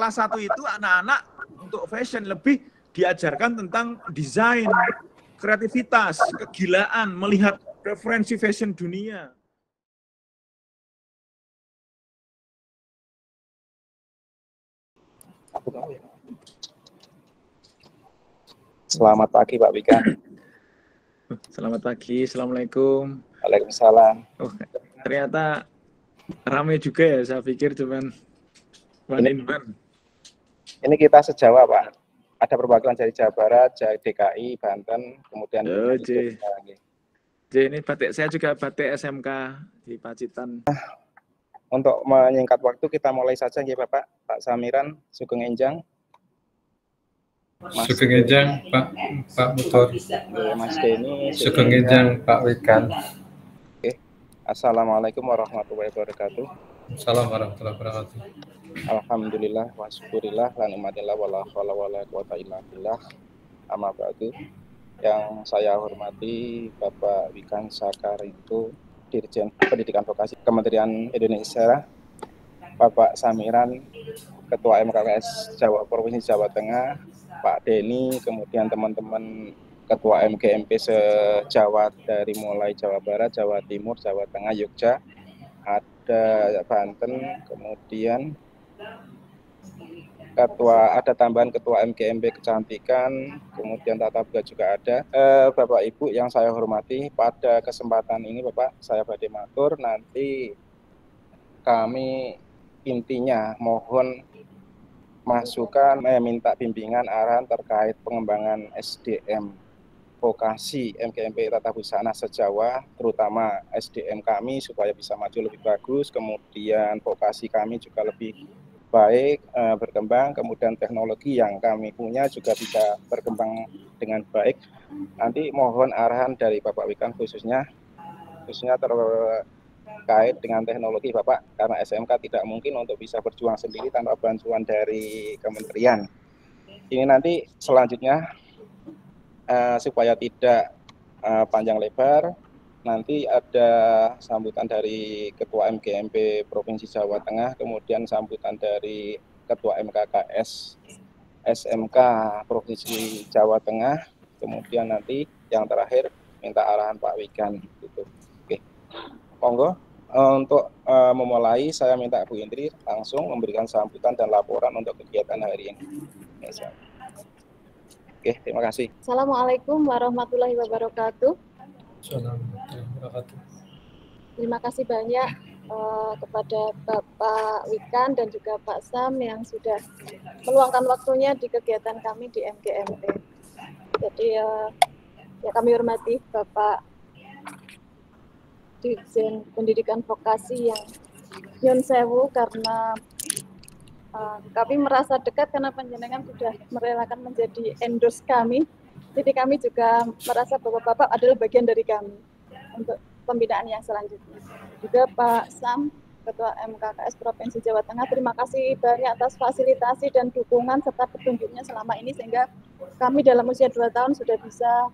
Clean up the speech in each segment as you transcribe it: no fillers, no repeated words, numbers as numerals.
kelas 1 itu anak-anak untuk fashion lebih diajarkan tentang desain, kreativitas, kegilaan, melihat referensi fashion dunia. Selamat pagi Pak Wikan. Selamat pagi, Assalamualaikum. Waalaikumsalam. Oh, ternyata ramai juga ya, saya pikir cuman one in one. Ini kita sejawa Pak. Ada perwakilan dari Jawa Barat, dari DKI, Banten, kemudian ini batik saya juga batik SMK di Pacitan. Untuk menyingkat waktu kita mulai saja ya Bapak. Pak Samiran, Sugeng Enjang. Sugeng Enjang, Pak Mutor. Mas Denny, Sugeng Enjang, Pak Wikan. Oke. Assalamualaikum warahmatullahi wabarakatuh. Assalamualaikum warahmatullahi wabarakatuh. Alhamdulillah wa syukurillah la ni'matillah wala haula wala quwata illa billah. Amma ba'du. Yang saya hormati Bapak Wikan Sakarito, Dirjen Pendidikan Vokasi Kementerian Indonesia, Bapak Samiran, Ketua MKKS Jawa Provinsi Jawa Tengah, Pak Denny, kemudian teman-teman Ketua MGMP se-Jawa dari mulai Jawa Barat, Jawa Timur, Jawa Tengah, Yogyakarta, ada Banten, kemudian ada tambahan Ketua MGMP Kecantikan, kemudian Tata Boga juga ada. Bapak Ibu yang saya hormati, pada kesempatan ini Bapak, saya badhe matur, nanti kami intinya mohon masukan, minta bimbingan arahan terkait pengembangan SDM vokasi MGMP Tata Busana se-Jawa, terutama SDM kami supaya bisa maju lebih bagus, kemudian vokasi kami juga lebih baik, berkembang, kemudian teknologi yang kami punya juga bisa berkembang dengan baik. Nanti mohon arahan dari Bapak Wikan khususnya terkait dengan teknologi Bapak, karena SMK tidak mungkin untuk bisa berjuang sendiri tanpa bantuan dari kementerian. Ini nanti selanjutnya supaya tidak panjang lebar, nanti ada sambutan dari Ketua MGMP Provinsi Jawa Tengah, kemudian sambutan dari Ketua MKKS SMK Provinsi Jawa Tengah, kemudian nanti yang terakhir minta arahan Pak Wikan. Gitu. Oke, monggo. Untuk memulai, saya minta Bu Indri langsung memberikan sambutan dan laporan untuk kegiatan hari ini. Oke, terima kasih. Assalamualaikum warahmatullahi wabarakatuh. Terima kasih banyak kepada Bapak Wikan dan juga Pak Sam yang sudah meluangkan waktunya di kegiatan kami di MGMP. Jadi ya kami hormati Bapak Dirjen Pendidikan Vokasi yang nyun sewu karena kami merasa dekat karena panjenengan sudah merelakan menjadi endorse kami. Jadi kami juga merasa bahwa Bapak adalah bagian dari kami untuk pembinaan yang selanjutnya. Juga Pak Sam, Ketua MKKS Provinsi Jawa Tengah, terima kasih banyak atas fasilitasi dan dukungan serta petunjuknya selama ini sehingga kami dalam usia 2 tahun sudah bisa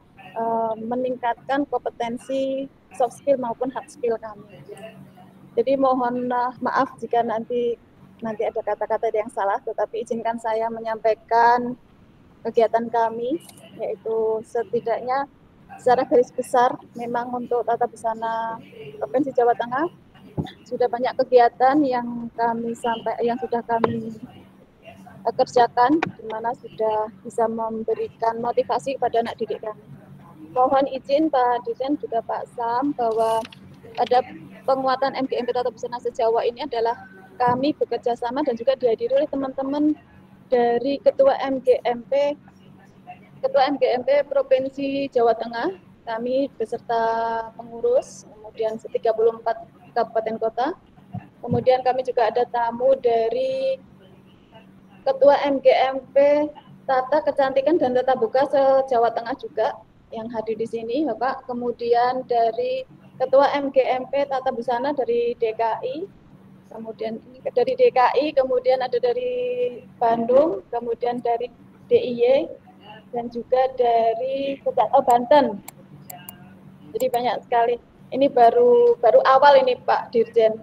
meningkatkan kompetensi soft skill maupun hard skill kami. Jadi mohon maaf jika nanti ada kata-kata yang salah, tetapi izinkan saya menyampaikan kegiatan kami, yaitu setidaknya secara garis besar memang untuk Tata Busana Provinsi Jawa Tengah sudah banyak kegiatan yang sudah kami kerjakan, di mana sudah bisa memberikan motivasi kepada anak didik kami. Mohon izin Pak Dirjen juga Pak Sam bahwa pada penguatan MGMP Tata Busana se-Jawa ini adalah kami bekerja sama dan juga dihadiri oleh teman-teman dari Ketua MGMP Provinsi Jawa Tengah, kami beserta pengurus, kemudian 34 kabupaten kota. Kemudian kami juga ada tamu dari Ketua MGMP Tata Kecantikan dan Tata Boga se-Jawa Tengah juga yang hadir di sini, Bapak. Kemudian dari Ketua MGMP Tata Busana dari DKI, kemudian dari DKI, kemudian ada dari Bandung, kemudian dari DIY, dan juga dari Banten. Jadi banyak sekali. Ini baru awal ini Pak Dirjen,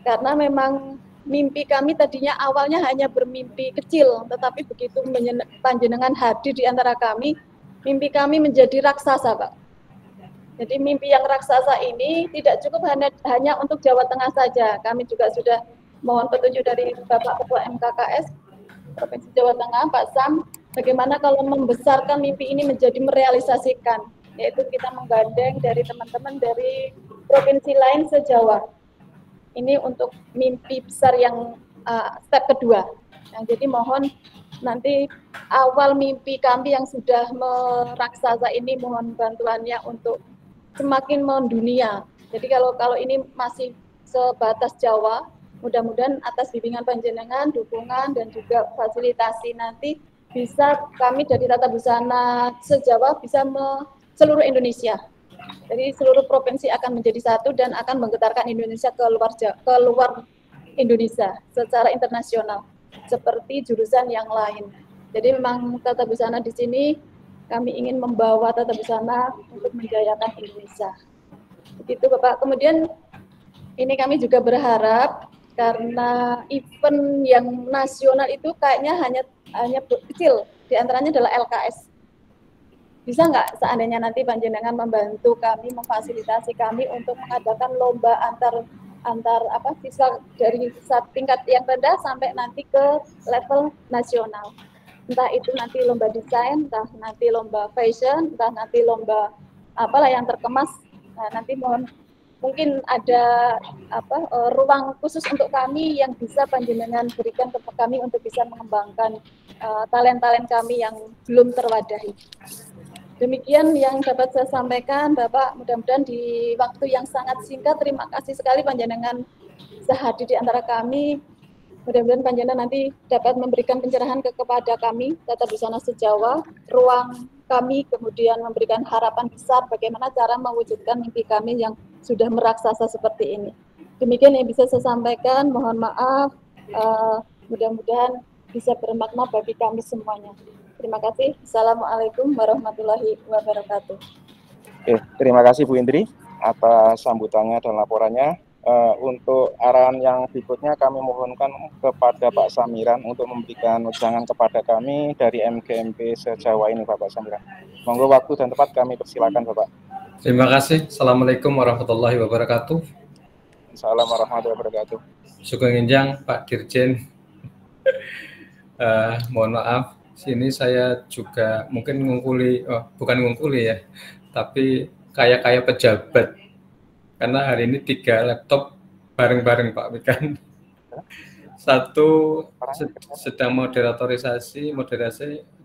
karena memang mimpi kami tadinya awalnya hanya bermimpi kecil, tetapi begitu panjenengan hadir di antara kami, mimpi kami menjadi raksasa, Pak. Jadi mimpi yang raksasa ini tidak cukup hanya untuk Jawa Tengah saja. Kami juga sudah mohon petunjuk dari Bapak Ketua MKKS Provinsi Jawa Tengah, Pak Sam, bagaimana kalau membesarkan mimpi ini menjadi merealisasikan, yaitu kita menggandeng dari teman-teman dari provinsi lain se-Jawa. Ini untuk mimpi besar yang step kedua. Nah, jadi mohon nanti awal mimpi kami yang sudah meraksasa ini mohon bantuannya untuk semakin mendunia. Jadi kalau ini masih sebatas Jawa, mudah-mudahan atas bimbingan panjenengan, dukungan dan juga fasilitasi nanti bisa kami dari Tata Busana se-Jawa bisa seluruh Indonesia. Jadi seluruh provinsi akan menjadi satu dan akan menggetarkan Indonesia ke luar Indonesia secara internasional seperti jurusan yang lain. Jadi memang Tata Busana di sini kami ingin membawa Tata Busana untuk menjayakan Indonesia. Begitu Bapak. Kemudian ini kami juga berharap karena event yang nasional itu kayaknya hanya kecil, diantaranya adalah LKS. Bisa nggak seandainya nanti panjenengan membantu kami, memfasilitasi kami untuk mengadakan lomba antar siswa dari tingkat yang rendah sampai nanti ke level nasional. Entah itu nanti lomba desain, entah nanti lomba fashion, entah nanti lomba apalah yang terkemas. Nah, nanti mungkin ada ruang khusus untuk kami yang bisa panjenengan berikan kepada kami untuk bisa mengembangkan talent-talent kami yang belum terwadahi. Demikian yang dapat saya sampaikan, Bapak. Mudah-mudahan di waktu yang sangat singkat, terima kasih sekali panjenengan bisa hadir di antara kami. Mudah-mudahan panjenengan nanti dapat memberikan pencerahan kepada kami, Tata Busana se-Jawa, ruang kami, kemudian memberikan harapan besar bagaimana cara mewujudkan mimpi kami yang sudah meraksasa seperti ini. Demikian yang bisa saya sampaikan, mohon maaf, mudah-mudahan bisa bermakna bagi kami semuanya. Terima kasih. Assalamualaikum warahmatullahi wabarakatuh. Oke, terima kasih Bu Indri atas sambutannya dan laporannya. Untuk arahan yang berikutnya kami mohonkan kepada Pak Samiran untuk memberikan wejangan kepada kami dari MGMP se-Jawa ini, Bapak Samiran. Monggo waktu dan tempat kami persilakan, Bapak. Terima kasih. Assalamualaikum warahmatullahi wabarakatuh. Assalamualaikum warahmatullahi wabarakatuh. Sugeng Enjang, Pak Dirjen. Mohon maaf, sini saya juga mungkin bukan ngungkuli ya, tapi kayak pejabat. Karena hari ini 3 laptop bareng-bareng Pak Wikan. Satu sedang moderasi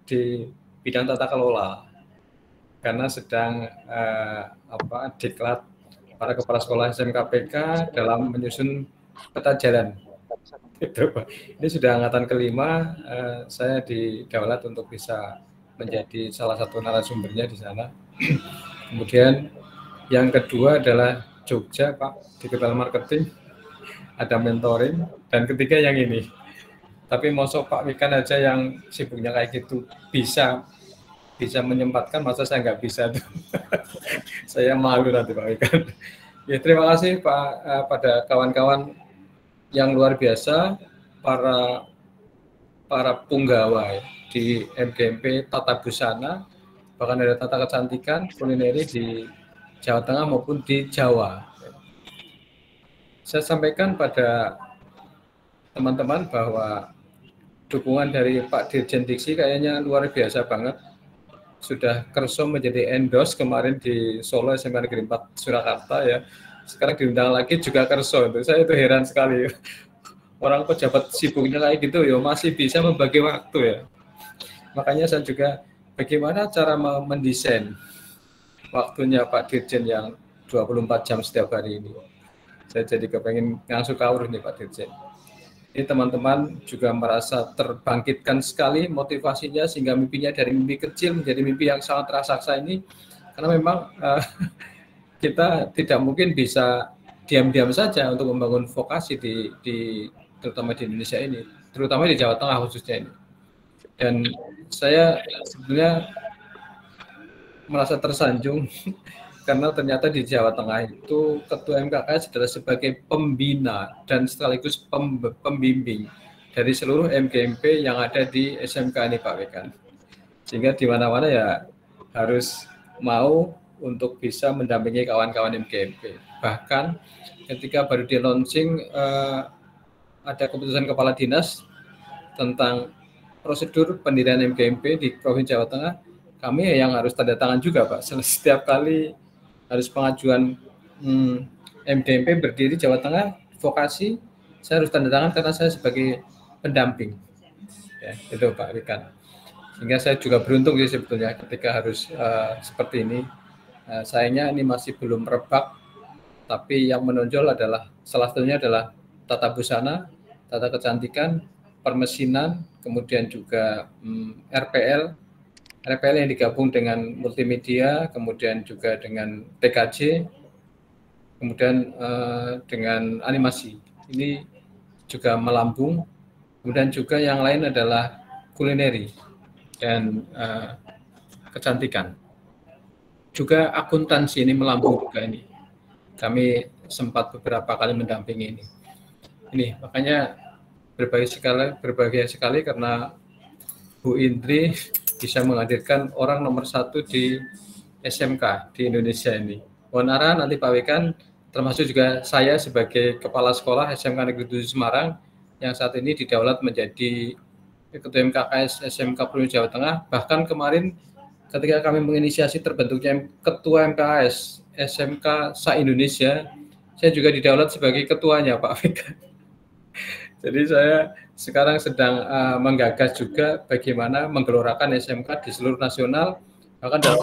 di bidang tata kelola. Karena sedang diklat para kepala sekolah SMKPK dalam menyusun peta jalan. Gitu, Pak. Ini sudah angkatan kelima, saya didaulat untuk bisa menjadi salah satu narasumbernya di sana. Kemudian yang kedua adalah Jogja, Pak, digital marketing, ada mentoring, dan ketiga yang ini. Tapi mosok Pak Wikan aja yang sibuknya kayak gitu bisa menyempatkan, masa saya nggak bisa tuh. Saya malu nanti Pak Wikan. Ya, terima kasih Pak pada kawan-kawan yang luar biasa, para punggawa di MGMP Tata Busana, bahkan ada tata kecantikan, kulineri di Jawa Tengah maupun di Jawa. Saya sampaikan pada teman-teman bahwa dukungan dari Pak Dirjen Diksi kayaknya luar biasa banget. Sudah kerso menjadi endos kemarin di Solo SMA Negeri 4 Surakarta ya. Sekarang diundang lagi juga kerso. Saya itu heran sekali. Orang pejabat sibuknya kayak gitu ya masih bisa membagi waktu ya. Makanya saya juga bagaimana cara mendesain waktunya Pak Dirjen yang 24 jam setiap hari ini. Saya jadi kepengen ngasuh kawruh nih Pak Dirjen. Ini teman-teman juga merasa terbangkitkan sekali motivasinya sehingga mimpinya dari mimpi kecil menjadi mimpi yang sangat raksasa ini. Karena memang kita tidak mungkin bisa diam-diam saja untuk membangun vokasi terutama di Indonesia ini, terutama di Jawa Tengah khususnya ini. Dan saya sebenarnya merasa tersanjung karena ternyata di Jawa Tengah itu Ketua MKKS adalah sebagai pembina dan sekaligus pembimbing dari seluruh MGMP yang ada di SMK ini Pak Wekan. Sehingga di mana-mana ya harus mau untuk bisa mendampingi kawan-kawan MGMP. Bahkan ketika baru di launching ada keputusan Kepala Dinas tentang prosedur pendirian MGMP di Provinsi Jawa Tengah, kami yang harus tanda tangan juga Pak. Setiap kali harus pengajuan MGMP berdiri Jawa Tengah, vokasi, saya harus tanda tangan karena saya sebagai pendamping. Ya, itu Pak Wikan. Sehingga saya juga beruntung sih sebetulnya ketika harus seperti ini. Sayangnya ini masih belum merebak, tapi yang menonjol adalah salah satunya adalah tata busana, tata kecantikan, permesinan, kemudian juga RPL yang digabung dengan multimedia, kemudian juga dengan TKJ, kemudian dengan animasi. Ini juga melambung. Kemudian juga yang lain adalah kulineri dan kecantikan. Juga akuntansi ini melambung juga ini. Kami sempat beberapa kali mendampingi ini. Ini makanya berbahagia sekali karena Bu Indri bisa menghadirkan orang nomor 1 di SMK di Indonesia ini. Mohon arahan nanti Pak Wekan, termasuk juga saya sebagai Kepala Sekolah SMK Negeri 7 Semarang yang saat ini didaulat menjadi Ketua MKKS SMK Provinsi Jawa Tengah. Bahkan kemarin ketika kami menginisiasi terbentuknya Ketua MKKS SMK se-Indonesia, saya juga didaulat sebagai ketuanya Pak Wekan. Jadi saya sekarang sedang menggagas juga bagaimana menggelorakan SMK di seluruh nasional. Bahkan dalam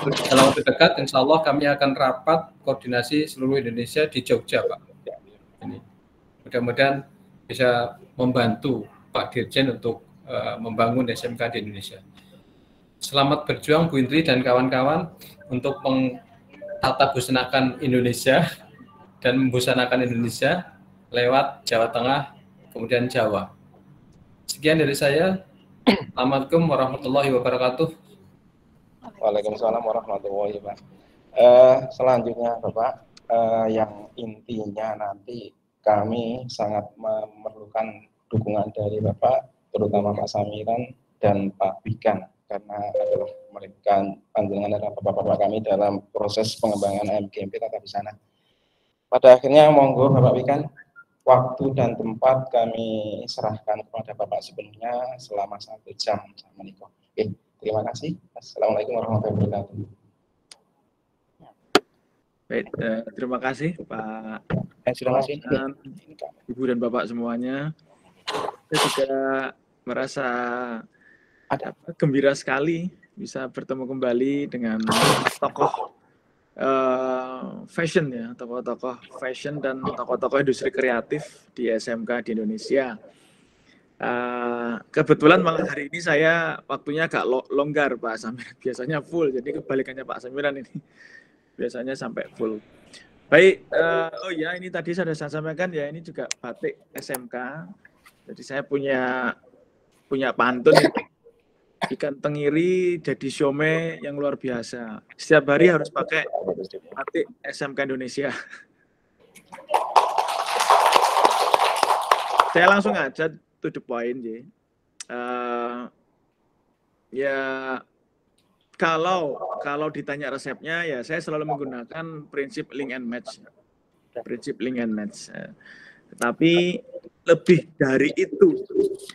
waktu dekat, insya Allah kami akan rapat koordinasi seluruh Indonesia di Jogja, Pak. Ini mudah-mudahan bisa membantu Pak Dirjen untuk membangun SMK di Indonesia. Selamat berjuang Bu Indri dan kawan-kawan untuk mentata busanakan Indonesia dan membusanakan Indonesia lewat Jawa Tengah, kemudian Jawa. Sekian dari saya. Assalamualaikum warahmatullahi wabarakatuh. Waalaikumsalam warahmatullahi wabarakatuh. Selanjutnya Bapak, yang intinya nanti kami sangat memerlukan dukungan dari Bapak, terutama Pak Samiran dan Pak Wikan, karena adalah mereka panjenengan adalah bapak-bapak kami dalam proses pengembangan MGMP Tata Busana. Pada akhirnya monggo Bapak Wikan, waktu dan tempat kami serahkan kepada Bapak sebenarnya selama 1 jam. Oke, terima kasih. Assalamualaikum warahmatullahi wabarakatuh. Baik, terima kasih Pak Terima kasih Ibu dan Bapak semuanya. Saya juga merasa gembira sekali bisa bertemu kembali dengan tokoh fashion ya, tokoh-tokoh fashion dan tokoh-tokoh industri kreatif di SMK di Indonesia. Kebetulan malam hari ini saya waktunya agak longgar Pak Samiran, biasanya full, jadi kebalikannya Pak Samiran ini biasanya sampai full. Baik, oh ya ini tadi sudah saya sampaikan ya, ini juga batik SMK. Jadi saya punya pantun ikan tenggiri jadi siomay yang luar biasa. Setiap hari harus pakai batik SMK Indonesia. Saya langsung aja to the point ya. Kalau ditanya resepnya ya saya selalu menggunakan prinsip link and match. Tetapi lebih dari itu,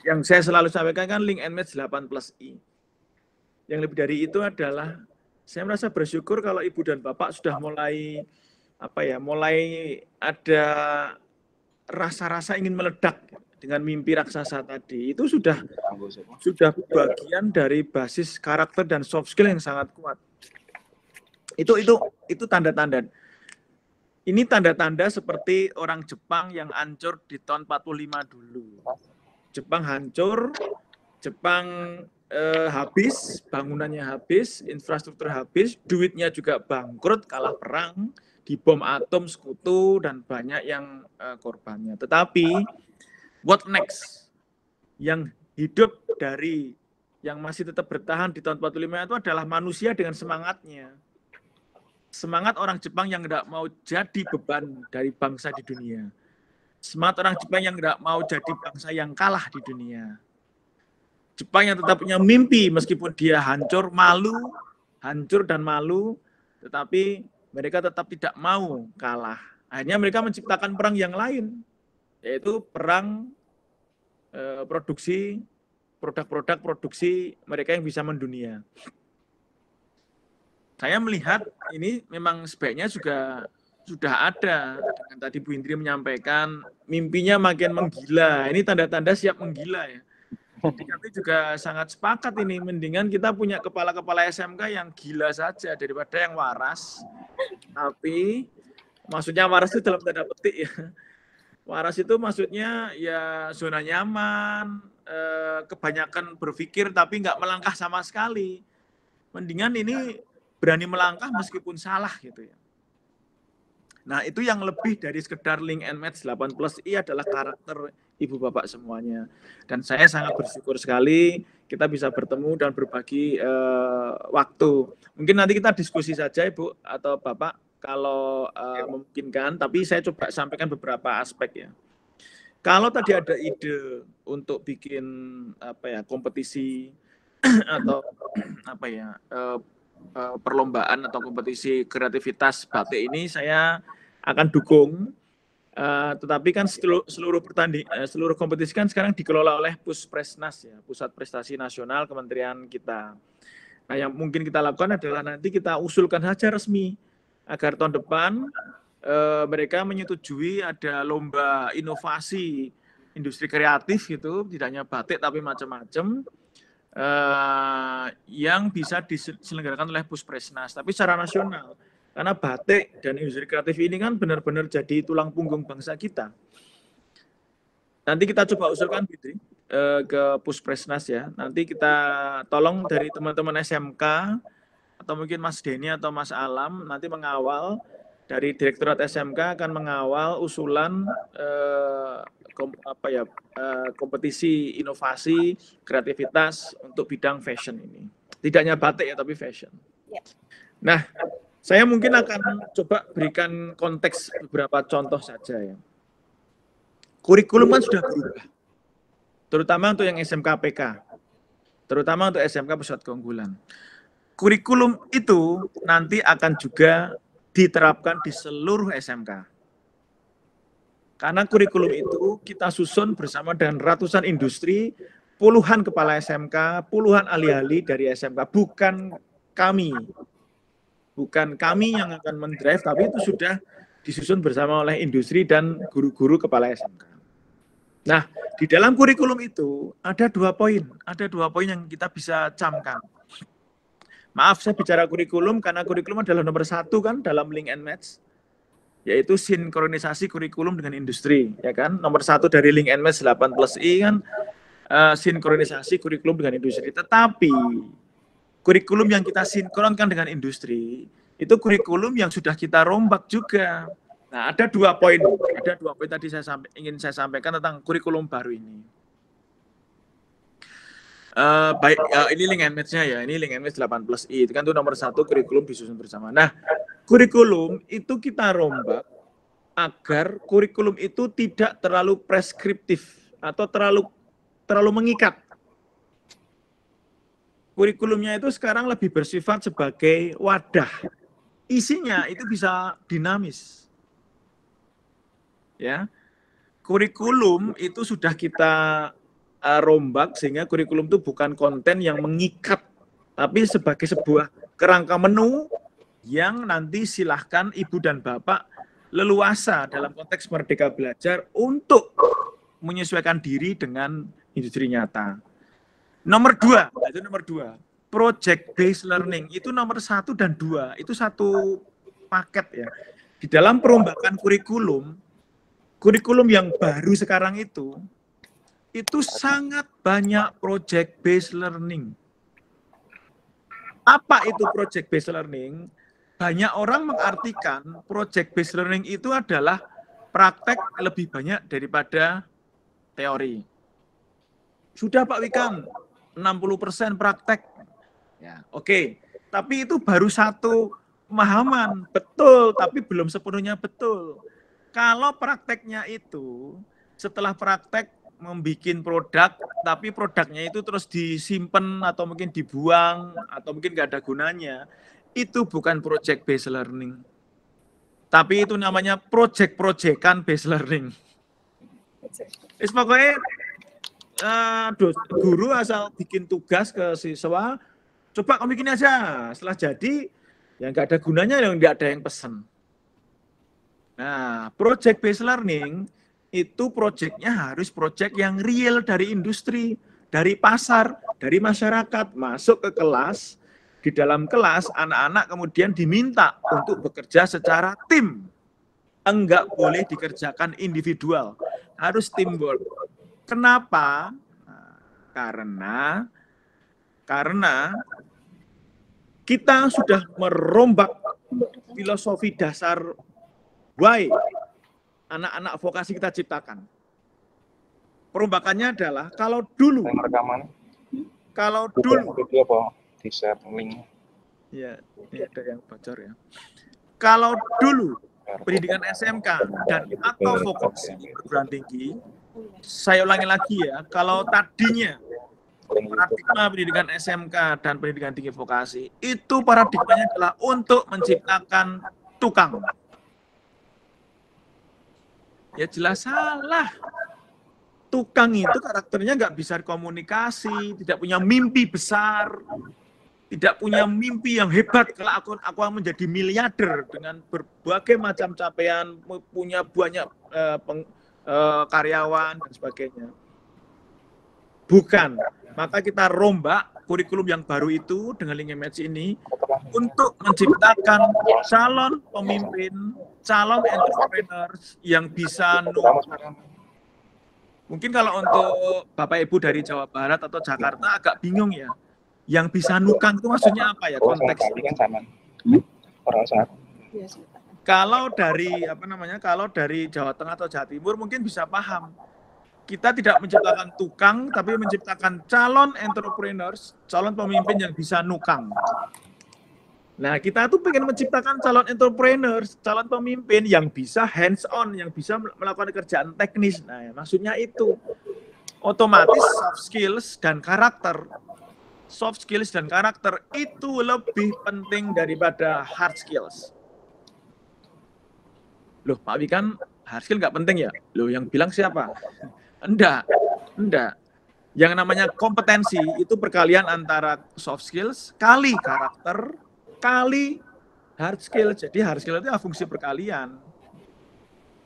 yang saya selalu sampaikan kan link and match 8+I. Yang lebih dari itu adalah saya merasa bersyukur kalau Ibu dan Bapak sudah mulai ada rasa-rasa ingin meledak dengan mimpi raksasa tadi. Itu sudah bagian dari basis karakter dan soft skill yang sangat kuat. Itu tanda-tanda. Ini tanda-tanda seperti orang Jepang yang hancur di tahun 45 dulu. Jepang hancur, Jepang habis, bangunannya habis, infrastruktur habis, duitnya juga bangkrut, kalah perang, dibom atom sekutu, dan banyak yang korbannya. Tetapi, what next? Yang hidup dari, yang masih tetap bertahan di tahun 45 itu adalah manusia dengan semangatnya. semangat orang Jepang yang tidak mau jadi beban dari bangsa di dunia. Semangat orang Jepang yang tidak mau jadi bangsa yang kalah di dunia. Jepang yang tetap punya mimpi meskipun dia hancur dan malu, tetapi mereka tetap tidak mau kalah. Akhirnya mereka menciptakan perang yang lain, yaitu perang produksi produk-produk produksi mereka yang bisa mendunia. Saya melihat ini memang sebaiknya juga sudah ada. Dengan tadi Bu Indri menyampaikan mimpinya makin menggila. Ini tanda-tanda siap menggila ya. Jadi kami juga sangat sepakat ini. Mendingan kita punya kepala-kepala SMK yang gila saja daripada yang waras. Tapi maksudnya waras itu dalam tanda petik ya. Waras itu maksudnya ya zona nyaman, kebanyakan berpikir tapi nggak melangkah sama sekali. Mendingan ini berani melangkah meskipun salah gitu ya. Nah itu yang lebih dari sekedar link and match 8+I adalah karakter ibu bapak semuanya. Dan saya sangat bersyukur sekali kita bisa bertemu dan berbagi waktu. Mungkin nanti kita diskusi saja Ibu atau Bapak kalau memungkinkan, tapi saya coba sampaikan beberapa aspek ya. Kalau tadi ada ide untuk bikin kompetisi atau perlombaan atau kompetisi kreativitas batik ini saya akan dukung, tetapi kan seluruh kompetisi kan sekarang dikelola oleh Puspresnas ya, Pusat Prestasi Nasional Kementerian kita. Nah yang mungkin kita lakukan adalah nanti kita usulkan saja resmi agar tahun depan mereka menyetujui ada lomba inovasi industri kreatif gitu, tidak hanya batik tapi macam-macam. Yang bisa diselenggarakan oleh Puspresnas, tapi secara nasional. Karena batik dan industri kreatif ini kan benar-benar jadi tulang punggung bangsa kita. Nanti kita coba usulkan Fitri ke Puspresnas ya. Nanti kita tolong dari teman-teman SMK atau mungkin Mas Denny atau Mas Alam nanti mengawal dari Direktorat SMK akan mengawal usulan kompetisi inovasi kreativitas untuk bidang fashion ini. Tidak hanya batik ya, tapi fashion. Nah, saya mungkin akan coba berikan konteks beberapa contoh saja ya. Kurikulum kan sudah berubah, terutama untuk yang SMK PK, terutama untuk SMK Pusat Keunggulan. Kurikulum itu nanti akan juga diterapkan di seluruh SMK. Karena kurikulum itu kita susun bersama dengan ratusan industri, puluhan kepala SMK, puluhan ahli-ahli dari SMK, bukan kami yang akan mendrive, tapi itu sudah disusun bersama oleh industri dan guru-guru kepala SMK. Nah, di dalam kurikulum itu ada dua poin yang kita bisa camkan. Maaf, saya bicara kurikulum karena kurikulum adalah nomor 1 kan dalam link and match, yaitu sinkronisasi kurikulum dengan industri, ya kan? Nomor 1 dari link and match 8+I kan sinkronisasi kurikulum dengan industri. Tetapi kurikulum yang kita sinkronkan dengan industri itu kurikulum yang sudah kita rombak juga. Nah, ada dua poin tadi ingin saya sampaikan tentang kurikulum baru ini. Ini link and match-nya ya, ini link and match 8+I, itu kan itu nomor 1 kurikulum disusun bersama. Nah, kurikulum itu kita rombak agar kurikulum itu tidak terlalu preskriptif atau terlalu mengikat. Kurikulumnya itu sekarang lebih bersifat sebagai wadah. Isinya itu bisa dinamis. Ya. Kurikulum itu sudah kita rombak sehingga kurikulum itu bukan konten yang mengikat, tapi sebagai sebuah kerangka menu yang nanti silahkan ibu dan bapak leluasa dalam konteks Merdeka Belajar untuk menyesuaikan diri dengan industri nyata. Nomor 2, project based learning itu nomor 1 dan 2, itu satu paket ya. Di dalam perombakan kurikulum yang baru sekarang itu sangat banyak project based learning. Apa itu project based learning? Banyak orang mengartikan project based learning itu adalah praktek lebih banyak daripada teori. Sudah Pak Wikam, 60% praktek. Ya, oke. Tapi itu baru satu pemahaman, betul, tapi belum sepenuhnya betul. Kalau prakteknya itu, setelah praktek membuat produk, tapi produknya itu terus disimpan atau mungkin dibuang, atau mungkin nggak ada gunanya, itu bukan project based learning. Tapi itu namanya project-projectan based learning. Pokoknya guru asal bikin tugas ke siswa, coba kamu bikin aja. Setelah jadi, ya nggak ada gunanya, yang nggak ada yang pesen. Nah, project based learning itu projectnya harus project yang real dari industri, dari pasar, dari masyarakat, masuk ke kelas. Di dalam kelas, anak-anak kemudian diminta untuk bekerja secara tim. Enggak boleh dikerjakan individual, harus teamwork. Kenapa? Karena kita sudah merombak filosofi dasar why anak-anak vokasi kita ciptakan. Perombakannya adalah kalau dulu di share link. Ya, ini ada yang bocor ya. Kalau dulu pendidikan SMK dan atau vokasi perguruan tinggi, saya ulangi lagi ya, kalau tadinya paradigma pendidikan SMK dan pendidikan tinggi vokasi, itu paradigmanya adalah untuk menciptakan tukang. Ya jelas salah. Tukang itu karakternya nggak bisa komunikasi, tidak punya mimpi besar, tidak punya mimpi yang hebat. Kalau aku menjadi miliarder dengan berbagai macam capaian, punya banyak karyawan dan sebagainya. Bukan. Maka kita rombak kurikulum yang baru itu dengan link image ini untuk menciptakan calon pemimpin, calon entrepreneurs yang bisa nukang. Mungkin kalau untuk Bapak Ibu dari Jawa Barat atau Jakarta agak bingung ya. Yang bisa nukang itu maksudnya apa ya konteksnya? Kalau dari Jawa Tengah atau Jawa Timur mungkin bisa paham. Kita tidak menciptakan tukang, tapi menciptakan calon entrepreneurs, calon pemimpin yang bisa nukang. Nah, kita tuh pengen menciptakan calon entrepreneurs, calon pemimpin yang bisa hands-on, yang bisa melakukan kerjaan teknis. Nah, maksudnya itu. Otomatis soft skills dan karakter. Soft skills dan karakter itu lebih penting daripada hard skills. Loh, Pak Wikan, hard skill nggak penting ya? Loh, yang bilang siapa? Enggak. Yang namanya kompetensi itu perkalian antara soft skills kali karakter kali hard skill. Jadi hard skill itu fungsi perkalian.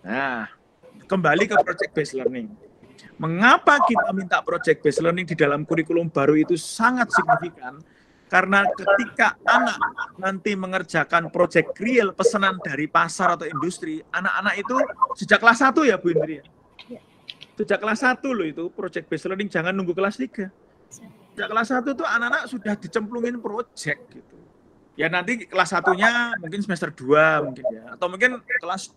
Nah, kembali ke project based learning. Mengapa kita minta project based learning di dalam kurikulum baru itu sangat signifikan? Karena ketika anak nanti mengerjakan project real pesanan dari pasar atau industri, anak-anak itu sejak kelas 1 ya Bu Indri. Sejak kelas 1 loh itu project based learning, jangan nunggu kelas 3. Sejak kelas 1 tuh anak-anak sudah dicemplungin project gitu. Ya nanti kelas 1-nya mungkin semester 2 mungkin ya, atau mungkin kelas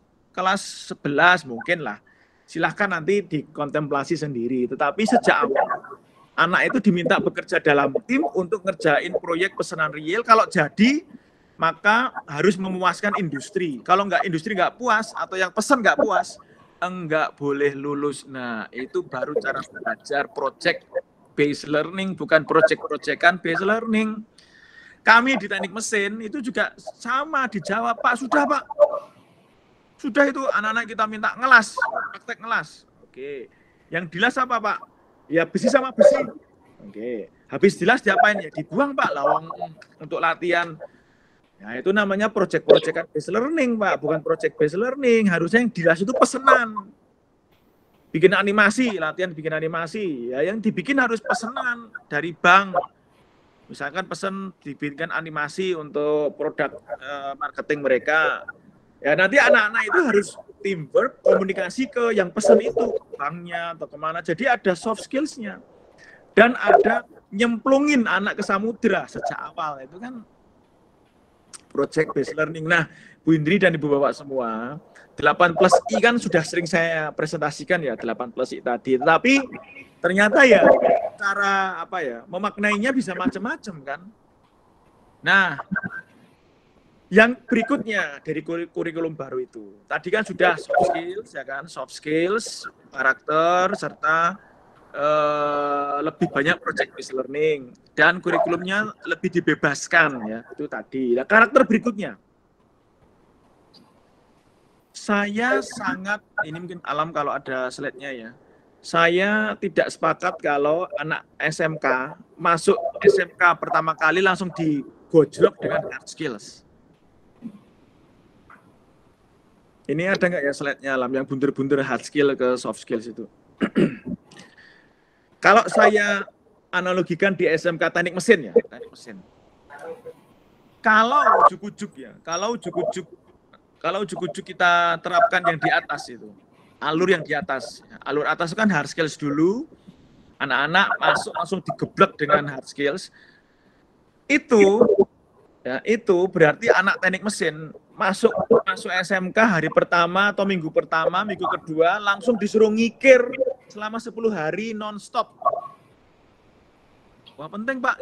11 mungkin lah. Silahkan nanti dikontemplasi sendiri. Tetapi sejak awal anak itu diminta bekerja dalam tim untuk ngerjain proyek pesanan real. Kalau jadi maka harus memuaskan industri. Kalau industri nggak puas atau yang pesan nggak puas, enggak boleh lulus. Nah, itu baru cara belajar project based learning, bukan project-projectan based learning. Kami di teknik mesin itu juga sama dijawab, Pak, sudah Pak. Sudah itu anak-anak kita minta ngelas, praktek ngelas. Oke. Yang dilas apa Pak? Ya besi sama besi. Oke. Habis dilas diapain ya? Dibuang Pak, lawang untuk latihan. Nah, itu namanya project-projectan based learning, Pak, bukan project based learning. Harusnya yang dilas itu pesanan. Bikin animasi, latihan bikin animasi. Ya, yang dibikin harus pesanan dari bank. Misalkan pesan dibikinkan animasi untuk produk marketing mereka. Ya, nanti anak-anak itu harus teamwork, komunikasi ke yang pesan itu, banknya atau kemana. Jadi ada soft skills-nya. Dan ada nyemplungin anak ke samudera sejak awal. Itu kan project based learning. Nah, Bu Indri dan Ibu Bapak semua, 8+I kan sudah sering saya presentasikan ya, 8+I tadi. Tetapi ternyata ya cara memaknainya bisa macam-macam kan. Nah, Yang berikutnya dari kurikulum baru itu, tadi kan sudah soft skills, ya kan, soft skills, karakter, serta lebih banyak project based learning, dan kurikulumnya lebih dibebaskan, ya, itu tadi. Nah, karakter berikutnya, saya sangat, ini mungkin Alam kalau ada slide-nya ya, saya tidak sepakat kalau anak SMK masuk SMK pertama kali langsung digojlok dengan hard skills. Ini ada nggak ya slide-nya Alam yang bunter-bunter hard skill ke soft skills itu? Kalau saya analogikan di SMK teknik mesin ya, teknik mesin. Kalau ujuk-ujuk ya, kalau ujuk-ujuk kita terapkan yang di atas itu, alur yang di atas. Alur atas itu kan hard skills dulu, anak-anak masuk langsung digeblek dengan hard skills. Itu berarti anak teknik mesin masuk SMK hari pertama atau minggu pertama, minggu kedua langsung disuruh ngikir selama 10 hari non-stop. Wah, penting Pak,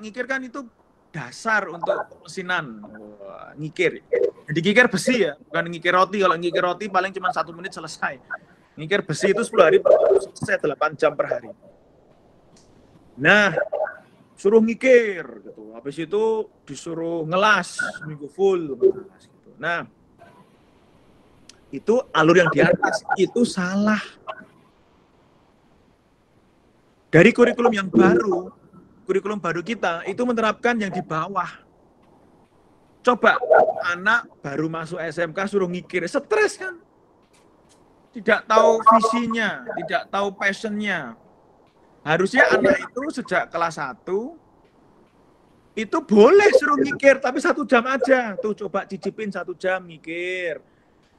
ngikir kan itu dasar untuk mesinan. Wah, ngikir. Jadi ngikir besi ya, bukan ngikir roti. Kalau ngikir roti paling cuma 1 menit selesai. Ngikir besi itu 10 hari selesai 8 jam per hari. Nah, suruh ngikir gitu. Habis itu disuruh ngelas minggu full gitu. Nah, itu alur yang di atas itu salah. Dari kurikulum yang baru, kurikulum baru kita itu menerapkan yang di bawah. Coba anak baru masuk SMK suruh ngikir, stres kan? Tidak tahu visinya, tidak tahu passionnya. Harusnya anak itu sejak kelas 1 itu boleh suruh ngikir, tapi 1 jam aja. Tuh coba cicipin 1 jam ngikir,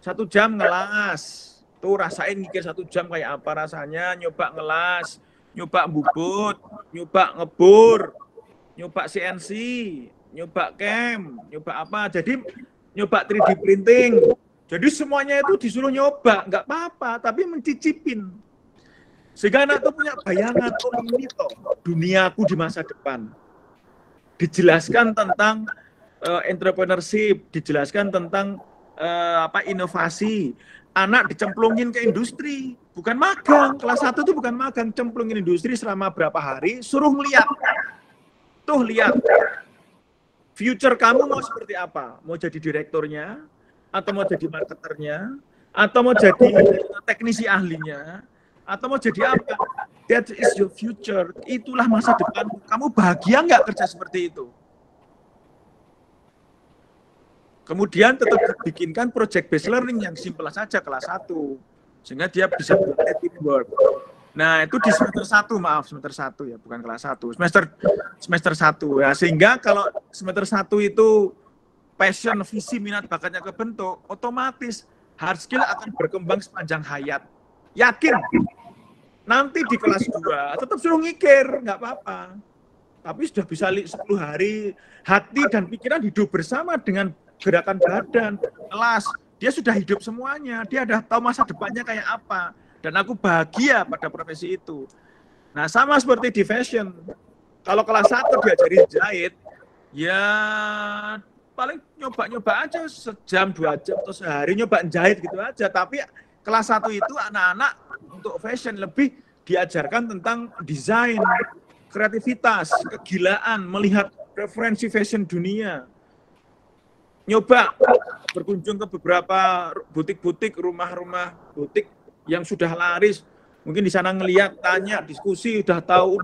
1 jam ngelas. Tuh rasain ngikir 1 jam kayak apa rasanya, nyoba ngelas, nyoba bubut, nyoba ngebur, nyoba CNC, nyoba cam, nyoba apa. Jadi nyoba 3D printing. Jadi semuanya itu disuruh nyoba, nggak apa-apa, tapi mencicipin. Sehingga anak itu punya bayangan, oh ini toh duniaku di masa depan. Dijelaskan tentang entrepreneurship, dijelaskan tentang inovasi. Anak dicemplungin ke industri, bukan magang. Kelas 1 itu bukan magang, cemplungin industri selama berapa hari, suruh ngeliat. Tuh lihat, future kamu mau seperti apa? Mau jadi direkturnya, atau mau jadi marketernya, atau mau jadi teknisi ahlinya, atau mau jadi apa? That is your future. Itulah masa depan. Kamu bahagia nggak kerja seperti itu? Kemudian tetap bikinkan project based learning yang simpel saja kelas 1. Sehingga dia bisa belajar teamwork. Nah, itu di semester 1, maaf, semester 1 ya, bukan kelas 1. Semester 1 ya. Sehingga kalau semester 1 itu passion, visi, minat, bakatnya kebentuk, otomatis hard skill akan berkembang sepanjang hayat. Yakin. Nanti di kelas 2 tetap suruh ngikir, nggak apa-apa. Tapi sudah bisa 10 hari, hati dan pikiran hidup bersama dengan gerakan badan, kelas. Dia sudah hidup semuanya, dia udah tahu masa depannya kayak apa. Dan aku bahagia pada profesi itu. Nah, sama seperti di fashion. Kalau kelas 1 diajarin jahit, ya paling nyoba-nyoba aja sejam, 2 jam, atau sehari nyoba jahit gitu aja. Tapi kelas 1 itu anak-anak untuk fashion lebih diajarkan tentang desain, kreativitas, kegilaan, melihat referensi fashion dunia. Nyoba berkunjung ke beberapa butik-butik, rumah-rumah butik yang sudah laris. Mungkin di sana ngelihat, tanya, diskusi, udah tahu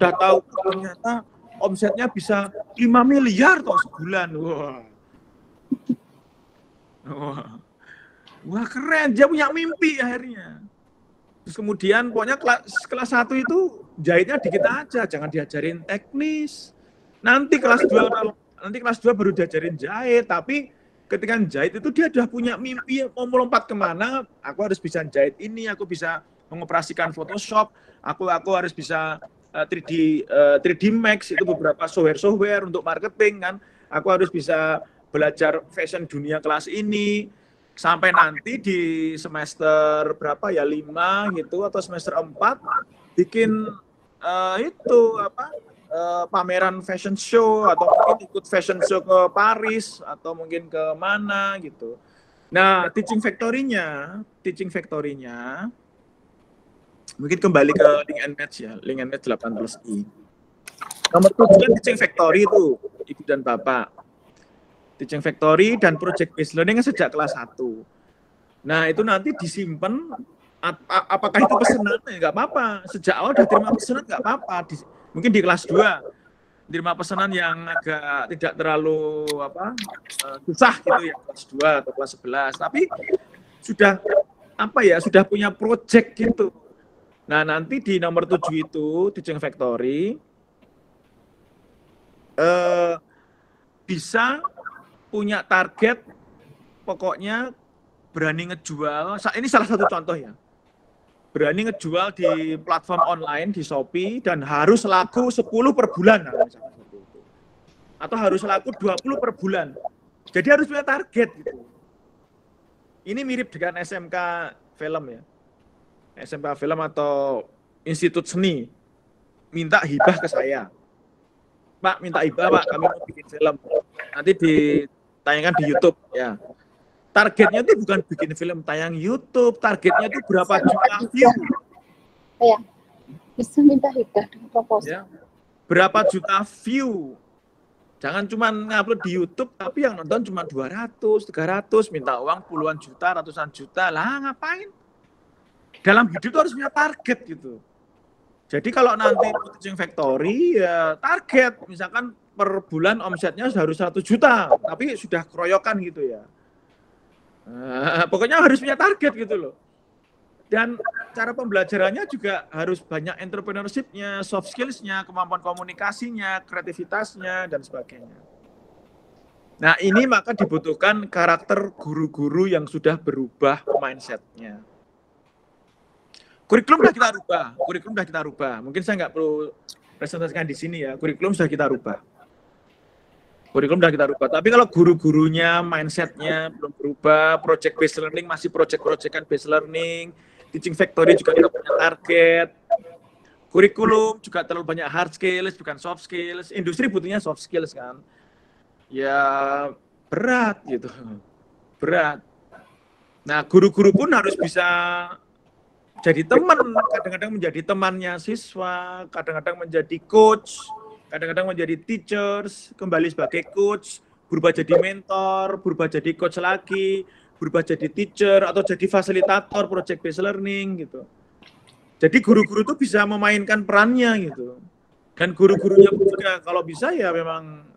ternyata omsetnya bisa 5 miliar toh sebulan. Wah keren, dia punya mimpi akhirnya. Terus kemudian pokoknya kelas 1 itu jahitnya dikit aja, jangan diajarin teknis. Nanti kelas 2 baru diajarin jahit, tapi ketika jahit itu dia sudah punya mimpi mau melompat kemana. Aku harus bisa jahit ini, aku bisa mengoperasikan Photoshop, aku harus bisa 3D Max, itu beberapa software untuk marketing kan. Aku harus bisa belajar fashion dunia kelas ini. Sampai nanti di semester berapa ya, 5 gitu, atau semester 4 bikin pameran fashion show atau mungkin ikut fashion show ke Paris atau mungkin ke mana gitu. Nah, teaching factory-nya mungkin kembali ke Link and Match ya, Link and Match 8+I. Nomor 7 kan teaching factory itu, Ibu dan Bapak. Teaching factory dan project based learning sejak kelas 1. Nah, itu nanti disimpan, apakah itu pesanan? Ya nggak apa-apa. Sejak awal udah terima pesanan nggak apa-apa. Mungkin di kelas 2 terima pesanan yang agak tidak terlalu susah gitu ya, kelas 2 atau kelas 11. Tapi sudah sudah punya project gitu. Nah, nanti di nomor 7 itu teaching factory bisa punya target, pokoknya berani ngejual. Ini salah satu contoh ya. Berani ngejual di platform online di Shopee dan harus laku 10 per bulan. Atau harus laku 20 per bulan. Jadi harus punya target gitu. Ini mirip dengan SMK film ya. SMK film atau Institut Seni minta hibah ke saya. Pak, minta hibah Pak, kami mau bikin film. Nanti ditayangkan di YouTube ya. Targetnya itu bukan bikin film tayang YouTube, targetnya itu berapa juta view. Ya, bisa minta hibah dengan proposal. Ya. Berapa juta view. Jangan cuma ngupload di YouTube, tapi yang nonton cuma 200, 300, minta uang puluhan juta, ratusan juta. Lah ngapain? Dalam hidup itu harus punya target gitu. Jadi kalau nanti teaching factory ya target, misalkan per bulan omsetnya harus 100 juta, tapi sudah keroyokan gitu ya. Pokoknya harus punya target gitu loh. Dan cara pembelajarannya juga harus banyak entrepreneurship-nya, soft skills-nya, kemampuan komunikasinya, kreativitasnya, dan sebagainya. Nah ini maka dibutuhkan karakter guru-guru yang sudah berubah mindset-nya. Kurikulum sudah kita rubah. Mungkin saya nggak perlu presentasikan di sini ya. Kurikulum sudah kita rubah. Tapi kalau guru-gurunya, mindset-nya belum berubah, project based learning masih project-projectan based learning, teaching factory juga tidak punya target, kurikulum juga terlalu banyak hard skills, bukan soft skills. Industri butuhnya soft skills kan. Ya berat gitu. Berat. Nah, guru-guru pun harus bisa jadi teman, kadang-kadang menjadi temannya siswa, kadang-kadang menjadi coach, kadang-kadang menjadi teachers, kembali sebagai coach, berubah jadi mentor, berubah jadi coach lagi, berubah jadi teacher, atau jadi fasilitator project based learning gitu. Jadi guru-guru itu bisa memainkan perannya gitu. Dan guru-gurunya pun juga kalau bisa ya memang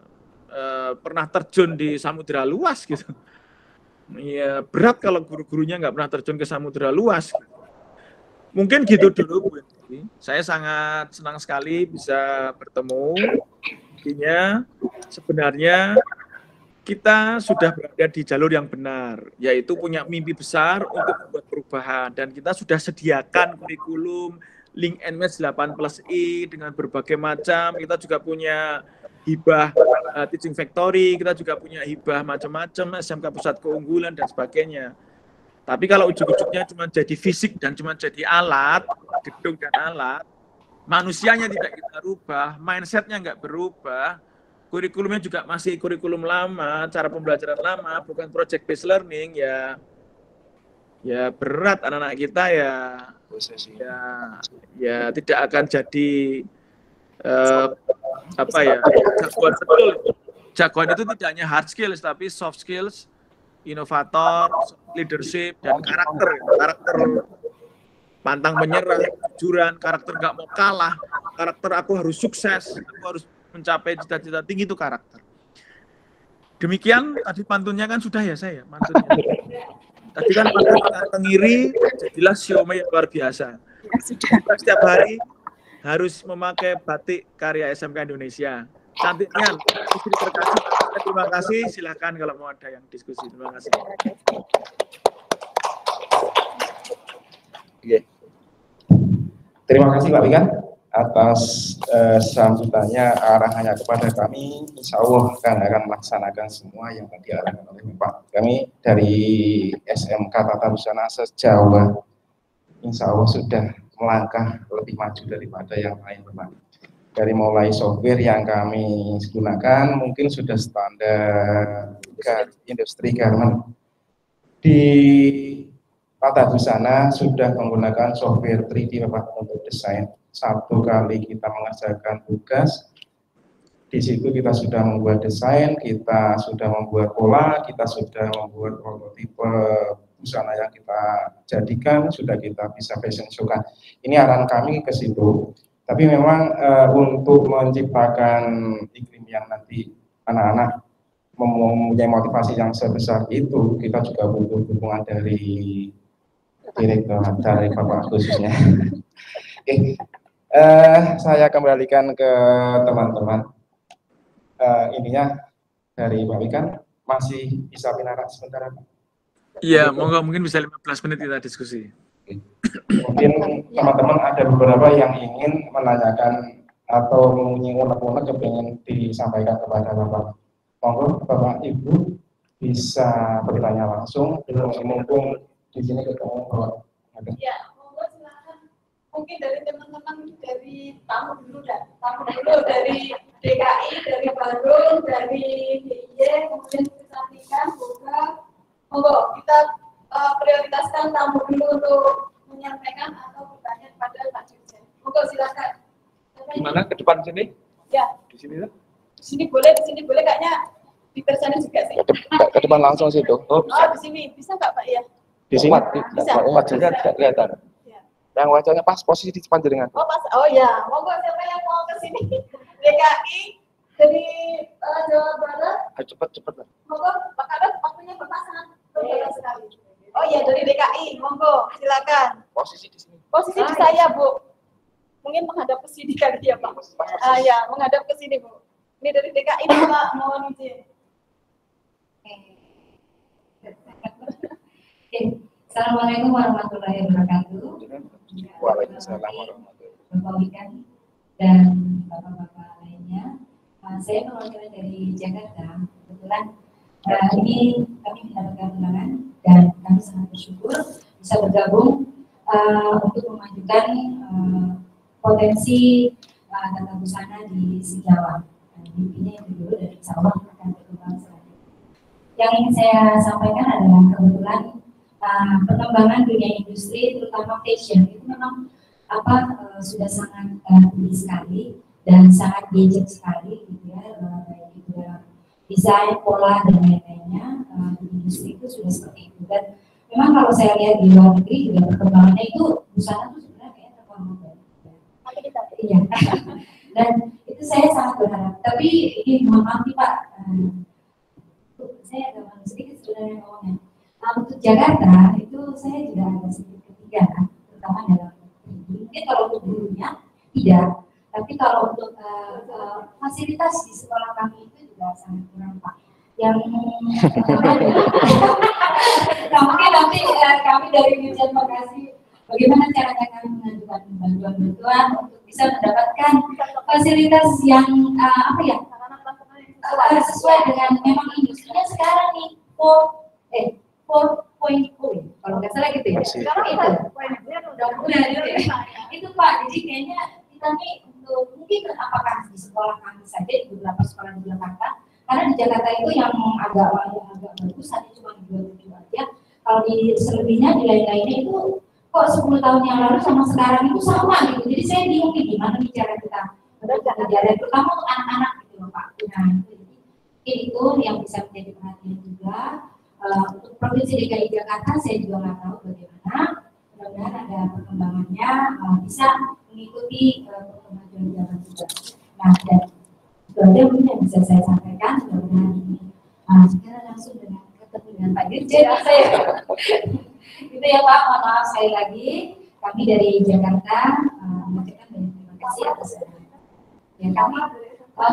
pernah terjun di samudera luas gitu. Ya berat kalau guru-gurunya nggak pernah terjun ke samudera luas. Mungkin gitu dulu Bu. Saya sangat senang sekali bisa bertemu. Intinya sebenarnya kita sudah berada di jalur yang benar, yaitu punya mimpi besar untuk membuat perubahan. Dan kita sudah sediakan kurikulum Link and Match 8+I dengan berbagai macam. Kita juga punya hibah teaching factory, kita juga punya hibah macam-macam, SMK pusat keunggulan dan sebagainya. Tapi kalau ujung-ujungnya cuma jadi fisik dan cuma jadi alat, gedung dan alat, manusianya tidak kita rubah, mindset-nya nggak berubah, kurikulumnya juga masih kurikulum lama, cara pembelajaran lama, bukan project based learning, ya berat anak-anak kita ya tidak akan jadi jagoan betul. Jagoan itu tidak hanya hard skills tapi soft skills, inovator, leadership, dan karakter pantang menyerah, kejujuran, karakter nggak mau kalah, karakter aku harus sukses, aku harus mencapai cita-cita tinggi, itu karakter. Demikian tadi pantunnya kan sudah ya saya pantunnya. Tadi kan pantun tengiri, jadilah siomay yang luar biasa. Kita setiap hari harus memakai batik karya SMK Indonesia. Cantiknya, terima kasih. Silakan kalau mau ada yang diskusi. Terima kasih. Oke. Terima kasih Pak Wikan atas sambutannya, arahannya kepada kami. Insya Allah akan melaksanakan semua yang tadi diarahkan oleh Bapak. Kami dari SMK Tata Busana se-Jawa, Insya Allah sudah melangkah lebih maju daripada yang lain, Bapak. Dari mulai software yang kami gunakan mungkin sudah standar industri garment. Di Tata Busana sudah menggunakan software 3D Bapak untuk desain. Satu kali kita mengerjakan tugas, di situ kita sudah membuat desain, kita sudah membuat pola, kita sudah membuat prototipe busana yang kita jadikan, sudah kita bisa fashion show-kan. Ini arahan kami ke situ. Tapi memang untuk menciptakan iklim yang nanti anak-anak mempunyai motivasi yang sebesar itu, kita juga butuh dukungan dari direktur, dari Bapak khususnya. Oke, saya kembalikan ke teman-teman. Ininya dari Pak Wikan, masih bisa pinara sebentar Pak? Iya, mungkin bisa 15 menit kita diskusi. Mungkin teman-teman ada beberapa yang ingin menanyakan atau mempunyai unek-unek kepengen disampaikan kepada Bapak. Monggo Bapak Ibu bisa bertanya langsung, mumpung di sini ketemu Bapak. Ya, monggo silakan. Mungkin dari teman-teman dari tamu dulu dari DKI, dari Bandung, dari DIY, kemudian kecantikan, monggo kita prioritaskan tamu dulu untuk menyampaikan atau bertanya kepada Pak Dirjen. Monggo silakan. Gimana ke depan sini? Ya. Di sini ya? Di sini boleh kayaknya di sana juga sih. Ke depan langsung situ. Oh, di sini bisa nggak Pak ya? Di sini bisa. wajahnya tidak kelihatan. Ya. Yang wajahnya pas posisi di depan jaringan. Oh pas. Oh ya, monggo siapa yang mau ke sini? DKI dari Jawa Barat. Ayo cepet. Monggo, Pak Kadep, waktunya berpasangan sekali. Oh iya, dari DKI, monggo, silakan. Posisi di sini. Posisi di saya, Bu. Mungkin menghadap ke sini kali ya, Pak. Ya, menghadap ke sini, Bu. Ini dari DKI, Pak, mohon izin. Assalamualaikum warahmatullahi wabarakatuh. Waalaikumsalam warahmatullahi wabarakatuh. Bapak Wikan dan bapak-bapak lainnya. Saya mewakili dari Jakarta. Kebetulan ini kami mendapatkan undangan dan kami sangat bersyukur bisa bergabung untuk memajukan potensi tata busana di Jawa. Intinya yang dulu dan insya Allah akan berkembang selanjutnya. Yang ingin saya sampaikan adalah kebetulan perkembangan dunia industri terutama fashion itu memang sudah sangat tinggi sekali dan sangat gadget sekali gitu ya, baik itu dalam desain, pola dan lain-lainnya. Di industri itu sudah seperti itu dan memang kalau saya lihat di luar negeri juga perkembangannya itu busana itu sebenarnya terkembang. Iya. Dan itu saya sangat berharap. Tapi ini mohon maaf nih Pak, saya agak malu sedikit sebenarnya ngomongnya. Untuk Jakarta itu saya juga ada sedikit ketiga kan, terutama dalam mungkin kalau untuk gurunya tidak, tapi kalau untuk fasilitas di sekolah kami itu juga sangat kurang Pak. Yang mungkin nanti kami dari Dirjen Bekasi bagaimana caranya kami mengajukan bantuan-bantuan untuk bisa mendapatkan fasilitas yang sesuai dengan memang industrinya sekarang nih 4.0 kalau nggak salah gitu ya. Sekarang itu udah gitu ya. Itu Pak, jadi kayaknya kita nih untuk mungkin apakah di sekolah kami saja di beberapa sekolah di Jakarta, karena di Jakarta itu yang agak bagus hanya cuma 27 aja. Kalau di selebihnya di lain-lainnya itu kok 10 tahun yang lalu sama sekarang itu sama gitu. Jadi saya bingung nih gimana nih cara kita belajar, terutama untuk anak-anak gitu loh Pak. Nah, itu yang bisa menjadi perhatian juga. Untuk Provinsi DKI Jakarta saya juga nggak tahu bagaimana. Mudah-mudahan ada perkembangannya bisa mengikuti perkembangan zaman juga. Nah, dan itu aja mungkin yang bisa saya sampaikan. Mudah-mudahan ini secara langsung ketemu dengan Pak Dirjen saya. Itu ya Pak, mohon maaf sekali lagi. Kami dari Jakarta mengucapkan banyak terima kasih atas ya kami.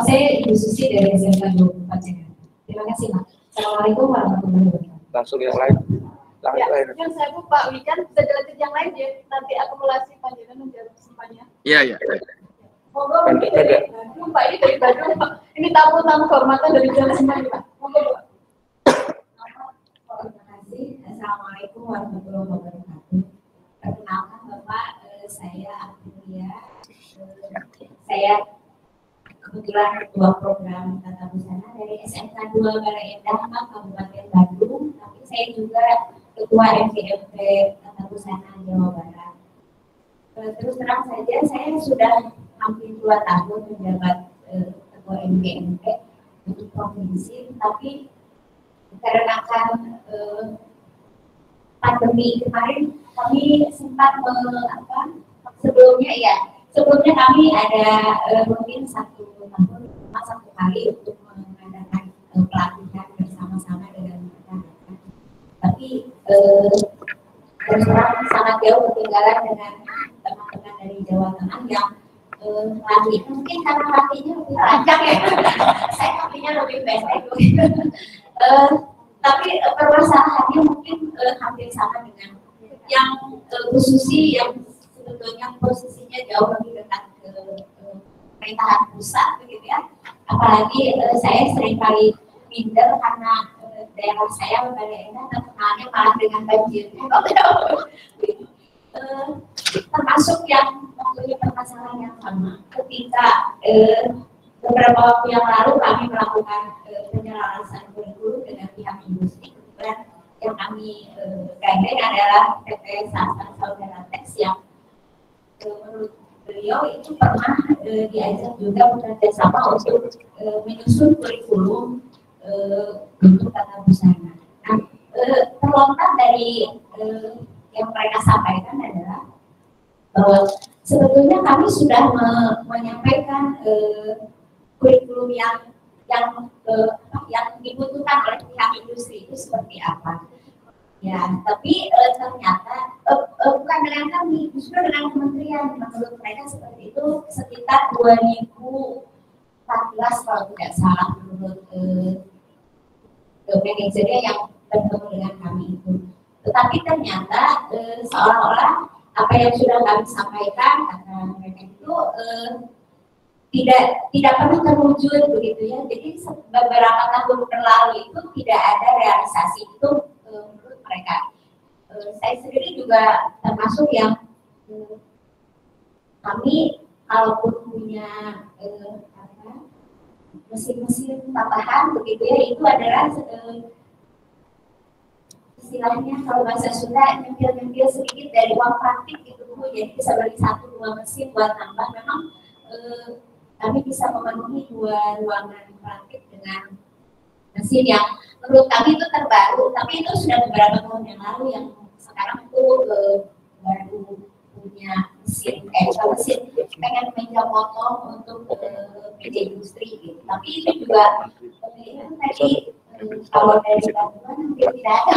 Saya Ibu Susi dari SMK 24 Jakarta. Terima kasih Pak. Assalamualaikum warahmatullahi wabarakatuh. Langsung yang lain. Yang saya Bu Pak Wikan bisa jelaskan yang lain ya, nanti akumulasi panjenengan menjawab kesimpannya. Iya. Monggo mungkin dari Bandung Pak, ini dari Bandung Pak. Ini tamu-tamu kehormatan dari Jalan semuanya Pak. Monggo Pak. Terima kasih. Assalamualaikum warahmatullahi wabarakatuh. Perkenalkan Bapak, saya Aprilia. Saya kebetulan ketua program tata busana dari SMK 2 Balai Endah Kabupaten Bandung, tapi saya juga ketua MGMP Tata Busana Jawa Barat. Terus terang saja saya sudah hampir 2 tahun menjabat ketua MGMP untuk provinsi, tapi karena pandemi kemarin kami sempat sebelumnya kami ada mungkin 1 tahun 1 kali untuk mengadakan pelatihan bersama-sama dengan rekan-rekan. Tapi terus terang sangat jauh ketinggalan dengan teman-teman dari Jawa Tengah yang latih, mungkin karena latihnya lebih lancar ya. Saya latihnya lebih pendek. Tapi permasalahannya mungkin hampir sama dengan yang khususi yang sebetulnya posisinya jauh lebih dekat ke pemerintahan pusat begitu ya. Apalagi saya seringkali minder karena daerah saya Balai Endah terkenalnya malah dengan banjirnya. Termasuk yang mempunyai permasalahan yang sama. Ketika beberapa waktu yang lalu kami melakukan penyelarasan kurikulum dengan pihak industri, kemudian yang kami gandeng adalah PT Sastra Saudara Teks yang menurut beliau itu pernah diajak juga bekerja sama untuk menyusun kurikulum untuk tata busana. Nah, terlontar dari yang mereka sampaikan adalah bahwa sebetulnya kami sudah menyampaikan kurikulum yang dibutuhkan oleh pihak industri itu seperti apa. Ya, tapi ternyata bukan dengan kami, justru dengan kementerian. Menurut mereka seperti itu sekitar 2014 kalau tidak salah menurut manajernya yang bertemu dengan kami itu. Tetapi ternyata seolah-olah apa yang sudah kami sampaikan kata mereka itu tidak pernah terwujud begitu ya. Jadi beberapa tahun berlalu itu tidak ada realisasi itu menurut mereka. Saya sendiri juga termasuk yang kami kalaupun punya mesin-mesin tambahan begitu ya, itu adalah istilahnya kalau bahasa Sunda nyempil-nyempil sedikit dari uang praktik gitu Bu. Jadi bisa beli 1-2 mesin buat tambah. Memang kami bisa memenuhi 2 ruangan praktik dengan mesin yang menurut kami itu terbaru, tapi itu sudah beberapa tahun yang lalu. Yang sekarang itu baru punya mesin pengen meja motong untuk meja industri gitu. Tapi itu juga tadi kalau dari bantuan hampir tidak ada.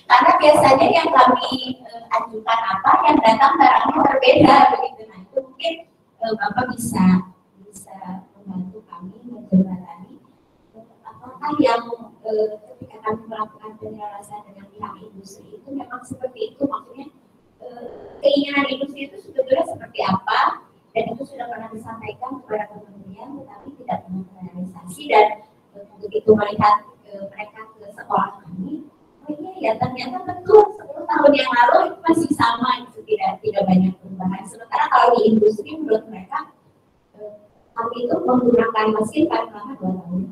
Karena biasanya yang kami ajukan apa, yang datang barangnya berbeda begitu. Nah itu mungkin Bapak bisa membantu kami menjembatani apakah yang ketika kami melakukan penyelesaian dengan pihak industri itu memang seperti itu, maksudnya keinginan industri itu sebetulnya seperti apa, dan itu sudah pernah disampaikan kepada kementerian tetapi tidak pernah terrealisasi. Dan begitu melihat mereka ke sekolah kami, oh iya ya ternyata betul 10 tahun yang lalu itu masih sama, itu tidak banyak perubahan. Sementara kalau di industri menurut mereka kami itu menggunakan mesin paling lama 2 tahun.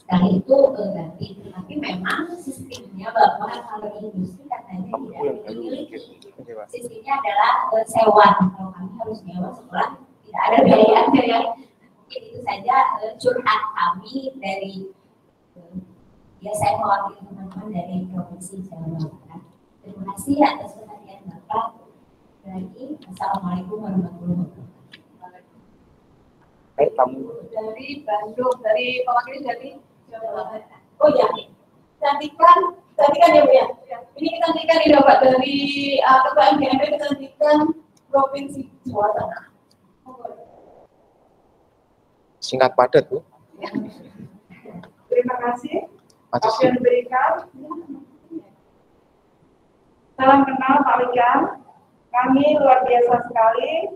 Sekali itu ganti, tapi memang sistemnya bahwa kalau di industri katanya tidak dimiliki. Sistemnya adalah sewa, kalau kami harus nyewa sekolah tidak ada biaya. Itu saja curhat kami dari saya mewakili teman-teman dari Provinsi Jawa Barat. Terima kasih atas perhatian Bapak. Lagi, Assalamualaikum warahmatullahi wabarakatuh. Dari Bandung, dari mewakili dari Jawa Barat. Oh ya, cantikan ya Bu ya. Ini kecantikan ini Bapak dari Ketua MGMP kecantikan Provinsi Jawa Tengah. Singkat padat Bu. Terima kasih. Waktu yang diberikan. Salam kenal Pak Wijam. Kami luar biasa sekali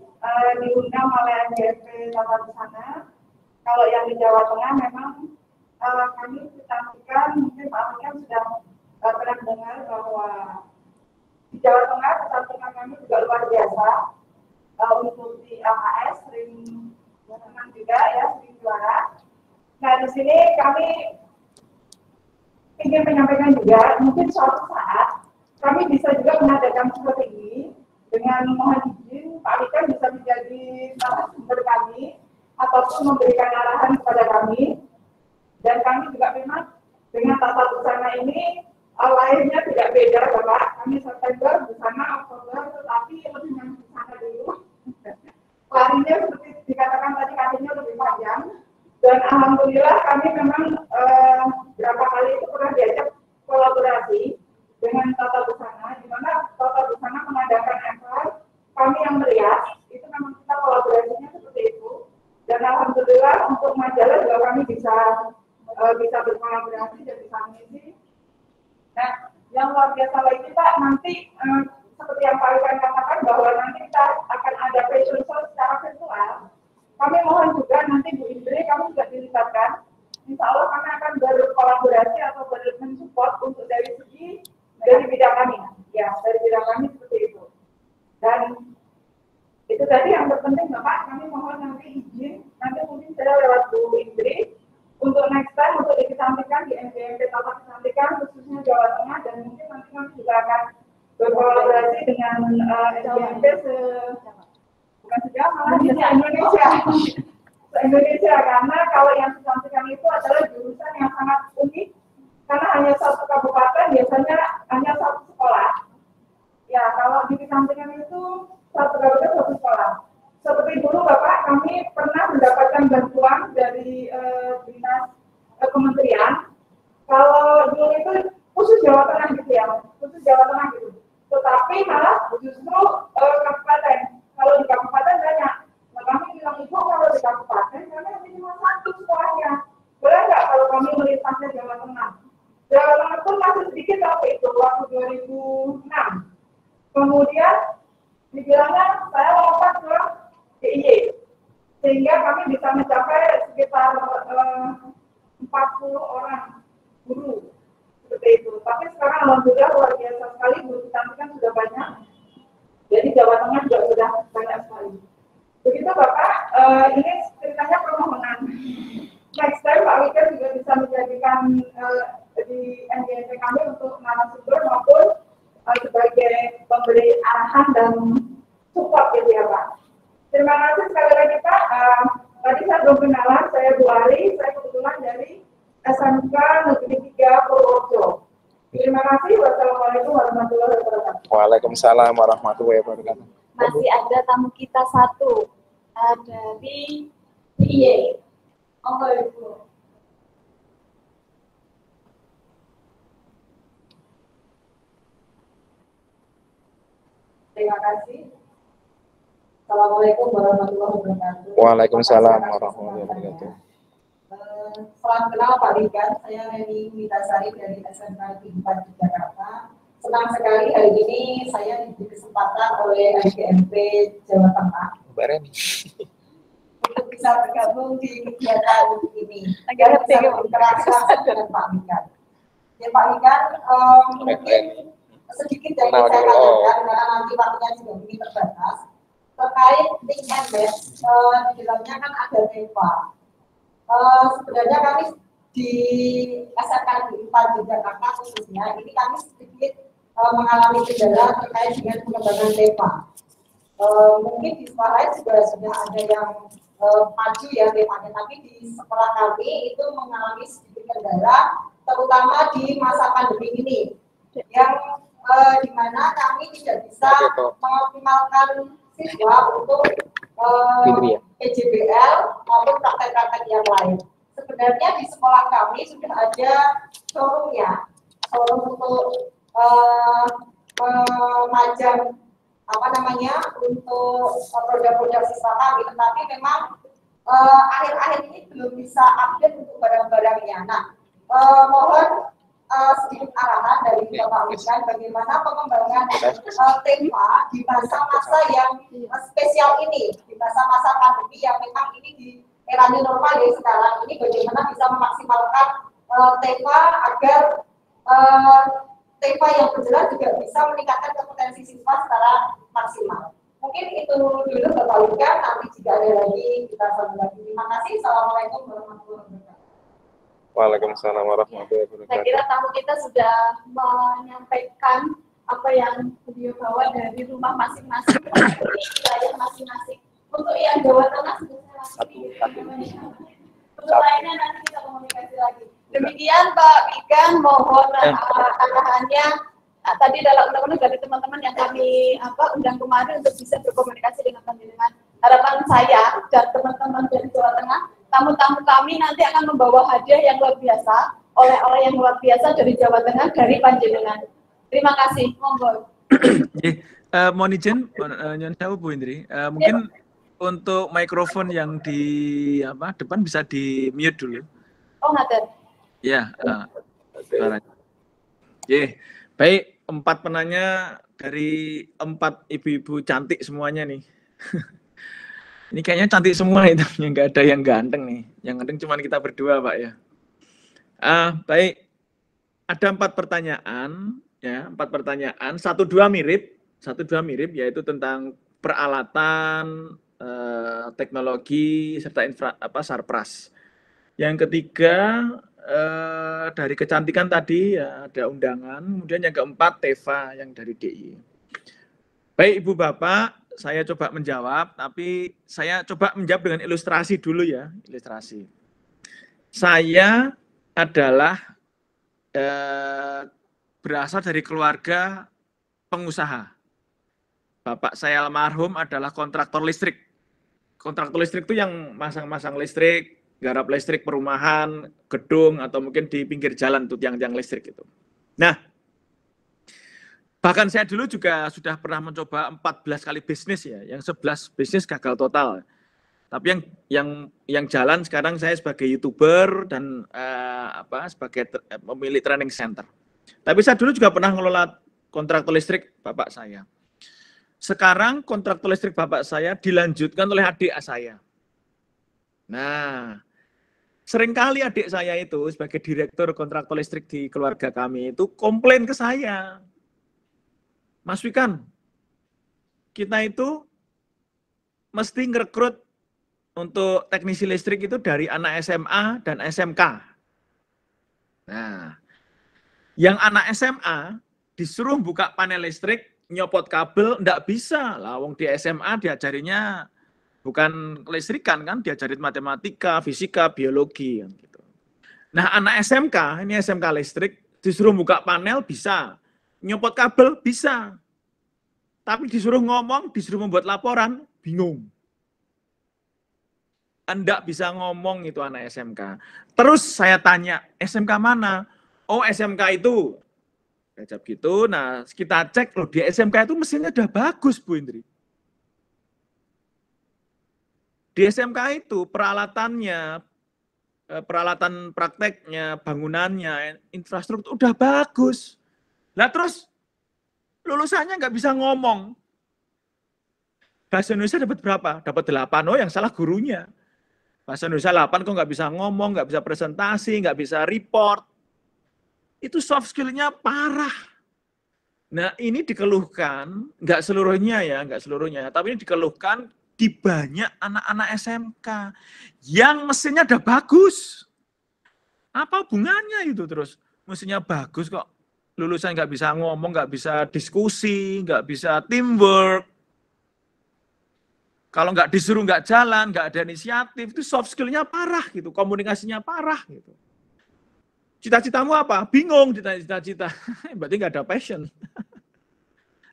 diundang oleh MGMP Tata Busana. Kalau yang di Jawa Tengah memang kami kecantikan, mungkin Pak Wijam sudah pernah dengar bahwa di Jawa Tengah kecantikan kami juga luar biasa. Untuk di LHS ring menang juga ya, sering juara. Nah di sini kami ingin menyampaikan juga, mungkin suatu saat kami bisa juga mengadakan seperti ini dengan mohon izin Pak Wikan bisa menjadi narasumber kami ataupun memberikan arahan kepada kami. Dan kami juga memang dengan tata busana ini lahirnya tidak beda Bapak. Kami September busana Oktober, tetapi lebih yang busana dulu. Larinya seperti dikatakan tadi kakinya lebih panjang. Dan alhamdulillah kami memang berapa kali itu pernah diajak kolaborasi dengan tata busana, di mana tata busana mengadakan effort, kami yang merias, itu memang kita kolaborasinya seperti itu. Dan alhamdulillah untuk majalah juga kami bisa berkolaborasi dan bisa mengisi. Nah, yang luar biasa lagi Pak, nanti seperti yang Pak Wikan katakan bahwa nanti kita akan ada fashion show secara virtual. Kami mohon juga nanti Bu Indri, kami juga dilibatkan. Insya Allah kami akan berkolaborasi atau mensupport untuk dari bidang kami. Ya, dari bidang kami seperti itu. Dan itu tadi yang terpenting Bapak, kami mohon nanti izin, nanti mungkin saya lewat Bu Indri, untuk next time untuk dikesampingkan di MGMP Tata Kecantikan khususnya Jawa Tengah, dan mungkin nanti kami juga akan berkolaborasi dengan MGMP bukan sejauh malah di Indonesia. Se-Indonesia, karena kalau yang kecantikan itu adalah jurusan yang sangat unik, karena hanya satu kabupaten, biasanya hanya satu sekolah. Ya, kalau di kecantikan itu satu kabupaten satu sekolah. Seperti dulu Bapak, kami pernah mendapatkan bantuan dari dinas kementerian. Kalau dulu itu khusus Jawa Tengah gitu ya, khusus Jawa Tengah gitu. Tetapi malah justru kabupaten. Kalau di kabupaten banyak. Nah, kami bilang Ibu kalau di kabupaten kami minimal satu sekolahnya. Boleh nggak kalau kami melintasnya Jawa Tengah? Jawa Tengah pun masih sedikit waktu itu, waktu 2006. Kemudian dibilangnya saya lompat ke DIY, sehingga kami bisa mencapai sekitar 40 orang guru seperti itu. Tapi sekarang alhamdulillah luar biasa sekali, guru kecantikan sudah banyak. Jadi Jawa Tengah juga sudah banyak sekali. Begitu Bapak, ini ceritanya permohonan. Next time Pak Wikan juga bisa menjadikan di NGNP kami untuk narasumber maupun sebagai pemberi arahan dan support gitu ya Pak. Terima kasih sekali lagi Pak. Tadi saya belum kenalan, saya Bu Ari, saya kebetulan dari SMK Negeri 3 Purworejo. Terima kasih. Wassalamualaikum warahmatullahi wabarakatuh. Waalaikumsalam warahmatullahi wabarakatuh. Masih ada tamu kita satu dari DIY. Monggo Ibu. Terima kasih. Assalamualaikum warahmatullahi wabarakatuh. Waalaikumsalam warahmatullahi wabarakatuh. Salam kenal Pak Wikan, saya Reni Witasari dari SMK Negeri 4 Jakarta. Senang sekali hari ini saya diberi kesempatan oleh IGMP Jawa Tengah untuk bisa bergabung di kegiatan ini. Agar bisa berinteraksi dengan Pak Wikan. Ya Pak Wikan, mungkin sedikit dari saya katakan karena nanti waktunya juga ini terbatas terkait link and match. Di dalamnya kan ada tema. Sebenarnya kami di SMK Negeri 4 Jakarta khususnya ini kami sedikit mengalami kendala terkait dengan pengembangan tema. Mungkin di sekolah lain juga sudah ada yang maju ya temanya, tapi di sekolah kami itu mengalami sedikit kendala, terutama di masa pandemi ini, yang di mana kami tidak bisa mengoptimalkan siswa untuk PJBL maupun praktek-praktek yang lain. Sebenarnya di sekolah kami sudah ada showroom-nya, showroom untuk memajang untuk produk-produk siswa kami, tetapi memang akhir-akhir ini belum bisa update untuk barang-barangnya. Nah, mohon sedikit arahan dari Bapak Wikan bagaimana pengembangan tema di masa-masa yang spesial ini, di masa-masa pandemi yang memang ini di era new normal ya sekarang ini, bagaimana bisa memaksimalkan tema agar tema yang berjelas juga bisa meningkatkan kompetensi siswa secara maksimal. Mungkin itu dulu Bapak Wika, nanti jika ada lagi kita sambung lagi. Terima kasih. Assalamualaikum warahmatullahi wabarakatuh. Waalaikumsalam warahmatullahi Saya wabarakatuh. kira tamu kita sudah menyampaikan apa yang beliau bawa dari rumah masing-masing, dari wilayah masing-masing. Untuk yang Jawa Tengah sudah saya langsung. Untuk lainnya nanti kita komunikasi lagi. Demikian Pak Wikan, mohon arahannya. Tadi dalam undang-undang dari teman-teman yang kami undang kemarin untuk bisa berkomunikasi dengan panjenengan. Harapan saya dan teman-teman dari Jawa Tengah, tamu-tamu kami nanti akan membawa hadiah yang luar biasa, oleh-oleh yang luar biasa dari Jawa Tengah, dari panjenengan. Terima kasih, monggo. Mohon izin, Nyon Sewu Bu Indri, mungkin untuk mikrofon yang di depan bisa di mute dulu. Oh, ngaten. Ya, suaranya. Baik, 4 penanya dari 4 ibu-ibu cantik semuanya nih. Ini kayaknya cantik semua itu, yang nggak ada yang ganteng nih. Yang ganteng cuma kita berdua, Pak ya. Baik, ada 4 pertanyaan, ya, 4 pertanyaan. 1-2 mirip, yaitu tentang peralatan, teknologi serta sarpras. Yang ketiga dari kecantikan tadi ya, ada undangan, kemudian yang keempat Teva yang dari DI. Baik Ibu Bapak, saya coba menjawab, tapi saya coba menjawab dengan ilustrasi dulu ya, ilustrasi. Saya adalah berasal dari keluarga pengusaha. Bapak saya almarhum adalah kontraktor listrik. Kontraktor listrik itu yang masang-masang listrik, garap listrik perumahan, gedung, atau mungkin di pinggir jalan tuh tiang-tiang listrik itu. Nah, bahkan saya dulu juga sudah pernah mencoba 14 kali bisnis ya, yang 11 bisnis gagal total. Tapi yang jalan sekarang saya sebagai YouTuber dan sebagai pemilik training center. Tapi saya dulu juga pernah ngelola kontraktor listrik bapak saya. Sekarang kontraktor listrik bapak saya dilanjutkan oleh adik saya. Nah, seringkali adik saya itu sebagai direktur kontraktor listrik di keluarga kami itu komplain ke saya. Mas Wikan, kita itu mesti ngerekrut untuk teknisi listrik itu dari anak SMA dan SMK. Nah, yang anak SMA disuruh buka panel listrik, nyopot kabel, enggak bisa. Lah, wong di SMA diajarinya bukan kelistrikan kan, diajarin matematika, fisika, biologi gitu. Nah, anak SMK, ini SMK listrik, disuruh buka panel bisa, nyopot kabel bisa. Tapi disuruh ngomong, disuruh membuat laporan, bingung. Enggak bisa ngomong itu anak SMK. Terus saya tanya, SMK mana? Oh, SMK itu. Saya jawab gitu, nah kita cek loh di SMK itu mesinnya udah bagus, Bu Indri. Di SMK itu peralatannya, peralatan prakteknya, bangunannya, infrastruktur udah bagus. Lah terus lulusannya nggak bisa ngomong. Bahasa Indonesia dapat berapa? Dapat 8. Oh, yang salah gurunya. Bahasa Indonesia 8 kok nggak bisa ngomong, nggak bisa presentasi, nggak bisa report. Itu soft skill-nya parah. Nah, ini dikeluhkan, nggak seluruhnya ya, tapi ini dikeluhkan di banyak anak-anak SMK yang mesinnya udah bagus. Apa hubungannya itu terus? Mesinnya bagus kok, lulusan nggak bisa ngomong, nggak bisa diskusi, nggak bisa teamwork. Kalau nggak disuruh nggak jalan, nggak ada inisiatif, itu soft skill-nya parah gitu, komunikasinya parah gitu. Cita-citamu apa? Bingung ditanya cita-cita, berarti nggak ada passion.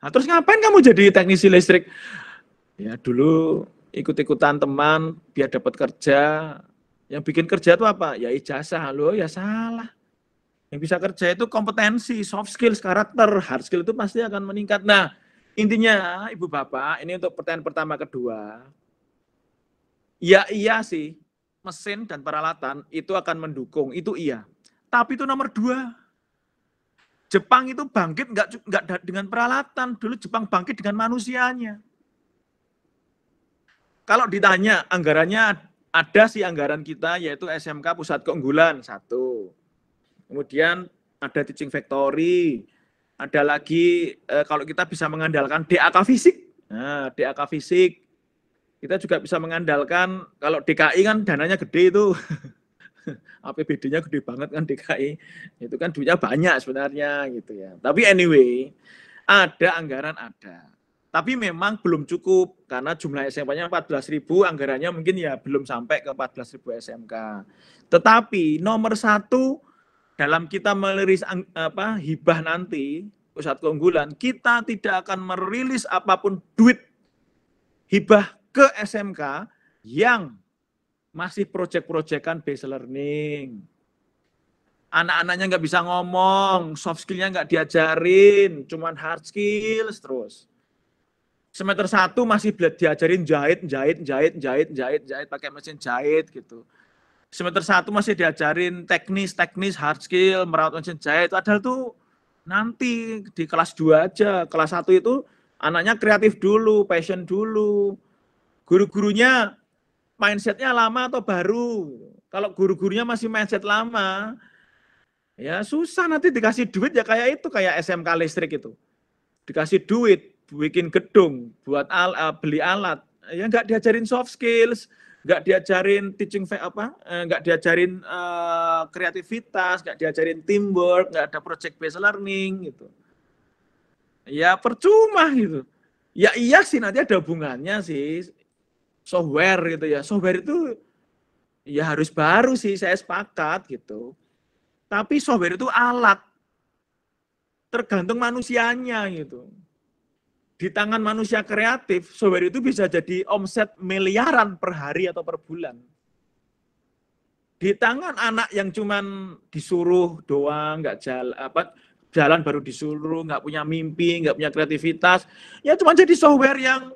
Nah, terus ngapain kamu jadi teknisi listrik? Ya dulu ikut-ikutan teman biar dapat kerja. Yang bikin kerja itu apa? Ya ijazah. Loh ya salah. Yang bisa kerja itu kompetensi, soft skills, karakter, hard skill itu pasti akan meningkat. Nah, intinya Ibu Bapak, ini untuk pertanyaan pertama kedua. Ya iya sih, mesin dan peralatan itu akan mendukung, itu iya. Tapi itu nomor 2. Jepang itu bangkit nggak dengan peralatan, dulu Jepang bangkit dengan manusianya. Kalau ditanya anggarannya, ada sih anggaran kita yaitu SMK Pusat Keunggulan 1. Kemudian ada teaching factory, ada lagi kalau kita bisa mengandalkan DAK fisik, Nah, DAK fisik. Kita juga bisa mengandalkan, kalau DKI kan dananya gede itu. APBD-nya gede banget kan DKI. Itu kan duitnya banyak sebenarnya gitu ya. Tapi anyway, ada anggaran ada. Tapi memang belum cukup karena jumlah SMK-nya 14.000, anggarannya mungkin ya belum sampai ke 14.000 SMK. Tetapi nomor satu dalam kita merilis hibah nanti pusat keunggulan, kita tidak akan merilis apapun duit hibah ke SMK yang masih project-projectan based learning. Anak-anaknya nggak bisa ngomong, soft skill-nya nggak diajarin, cuman hard skills terus. Semester 1 masih diajarin jahit pakai mesin jahit gitu. Semester 1 masih diajarin teknis hard skill, merawat mesin jahit. Padahal tuh nanti di kelas 2 aja. Kelas 1 itu anaknya kreatif dulu, passion dulu. Guru-gurunya mindset-nya lama atau baru. Kalau guru-gurunya masih mindset lama, ya susah nanti dikasih duit ya kayak itu, kayak SMK listrik itu. Dikasih duit, bikin gedung, buat beli alat, ya nggak diajarin soft skills, nggak diajarin nggak diajarin kreativitas, nggak diajarin teamwork, nggak ada project based learning gitu. Ya percuma gitu. Ya iya sih nanti ada hubungannya sih software gitu ya. Software itu ya harus baru sih, saya sepakat gitu. Tapi software itu alat, tergantung manusianya gitu. Di tangan manusia kreatif, software itu bisa jadi omset miliaran per hari atau per bulan. Di tangan anak yang cuman disuruh doang, nggak jalan baru disuruh, nggak punya mimpi, nggak punya kreativitas, ya cuma jadi software yang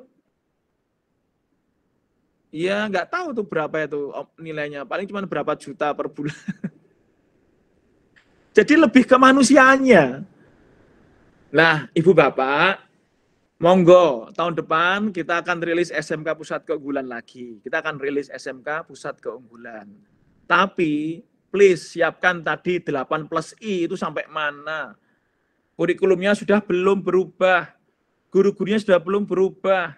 ya nggak tahu tuh berapa itu nilainya, paling cuma berapa juta per bulan. Jadi lebih ke manusianya. Nah, Ibu Bapak, monggo tahun depan kita akan rilis SMK Pusat Keunggulan lagi. Kita akan rilis SMK Pusat Keunggulan. Tapi please siapkan tadi 8+I itu sampai mana. Kurikulumnya sudah belum berubah. Guru-gurunya sudah belum berubah.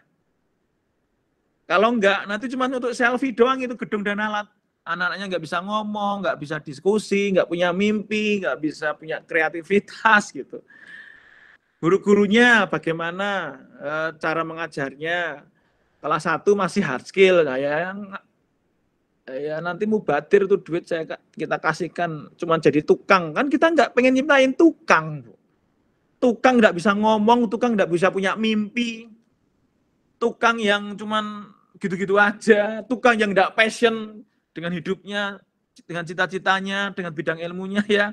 Kalau enggak, nanti cuma untuk selfie doang itu gedung dan alat. Anak-anaknya nggak bisa ngomong, nggak bisa diskusi, nggak punya mimpi, nggak bisa punya kreativitas gitu. Guru-gurunya bagaimana cara mengajarnya? Kelas 1 masih hard skill, nah ya nanti mubadir tuh duit kita kasihkan cuma jadi tukang, kan kita nggak pengen nyiptain tukang. Tukang nggak bisa ngomong, tukang nggak bisa punya mimpi, tukang yang cuman gitu-gitu aja, tukang yang nggak passion dengan hidupnya, dengan cita-citanya, dengan bidang ilmunya ya.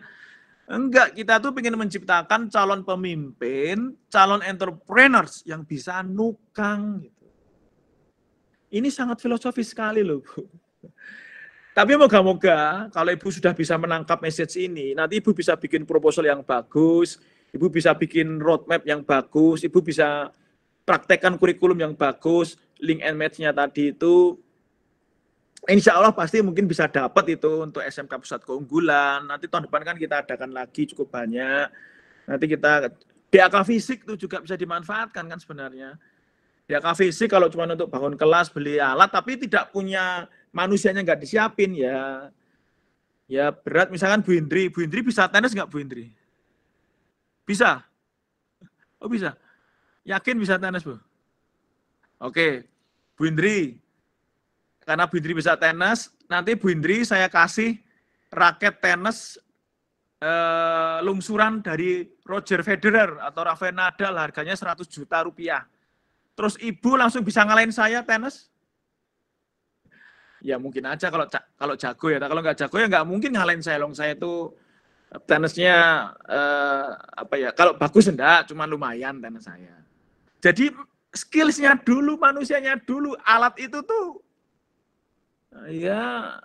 Enggak, kita tuh pengen menciptakan calon pemimpin, calon entrepreneurs yang bisa nukang. Gitu. Ini sangat filosofis sekali loh, Bu. Tapi moga-moga kalau Ibu sudah bisa menangkap message ini, nanti Ibu bisa bikin proposal yang bagus, Ibu bisa bikin roadmap yang bagus, Ibu bisa praktekkan kurikulum yang bagus, link and match-nya tadi itu, insya Allah pasti mungkin bisa dapat itu untuk SMK Pusat Keunggulan. Nanti tahun depan kan kita adakan lagi cukup banyak. Nanti kita DAK fisik itu juga bisa dimanfaatkan kan sebenarnya. DAK fisik kalau cuma untuk bangun kelas, beli alat, tapi tidak punya manusianya nggak disiapin ya berat. Misalkan Bu Indri bisa tenis nggak Bu Indri? Bisa? Oh bisa? Yakin bisa tenis Bu? Oke, Bu Indri. Karena Bu Indri bisa tenis, nanti Bu Indri saya kasih raket tenis lungsuran dari Roger Federer atau Rafael Nadal, harganya 100 juta rupiah. Terus Ibu langsung bisa ngalahin saya tenis? Ya mungkin aja kalau jago ya, kalau nggak jago ya nggak mungkin ngalahin saya. Saya itu tenisnya kalau bagus enggak, cuma lumayan tenis saya. Jadi skillsnya dulu, manusianya dulu, alat itu tuh ya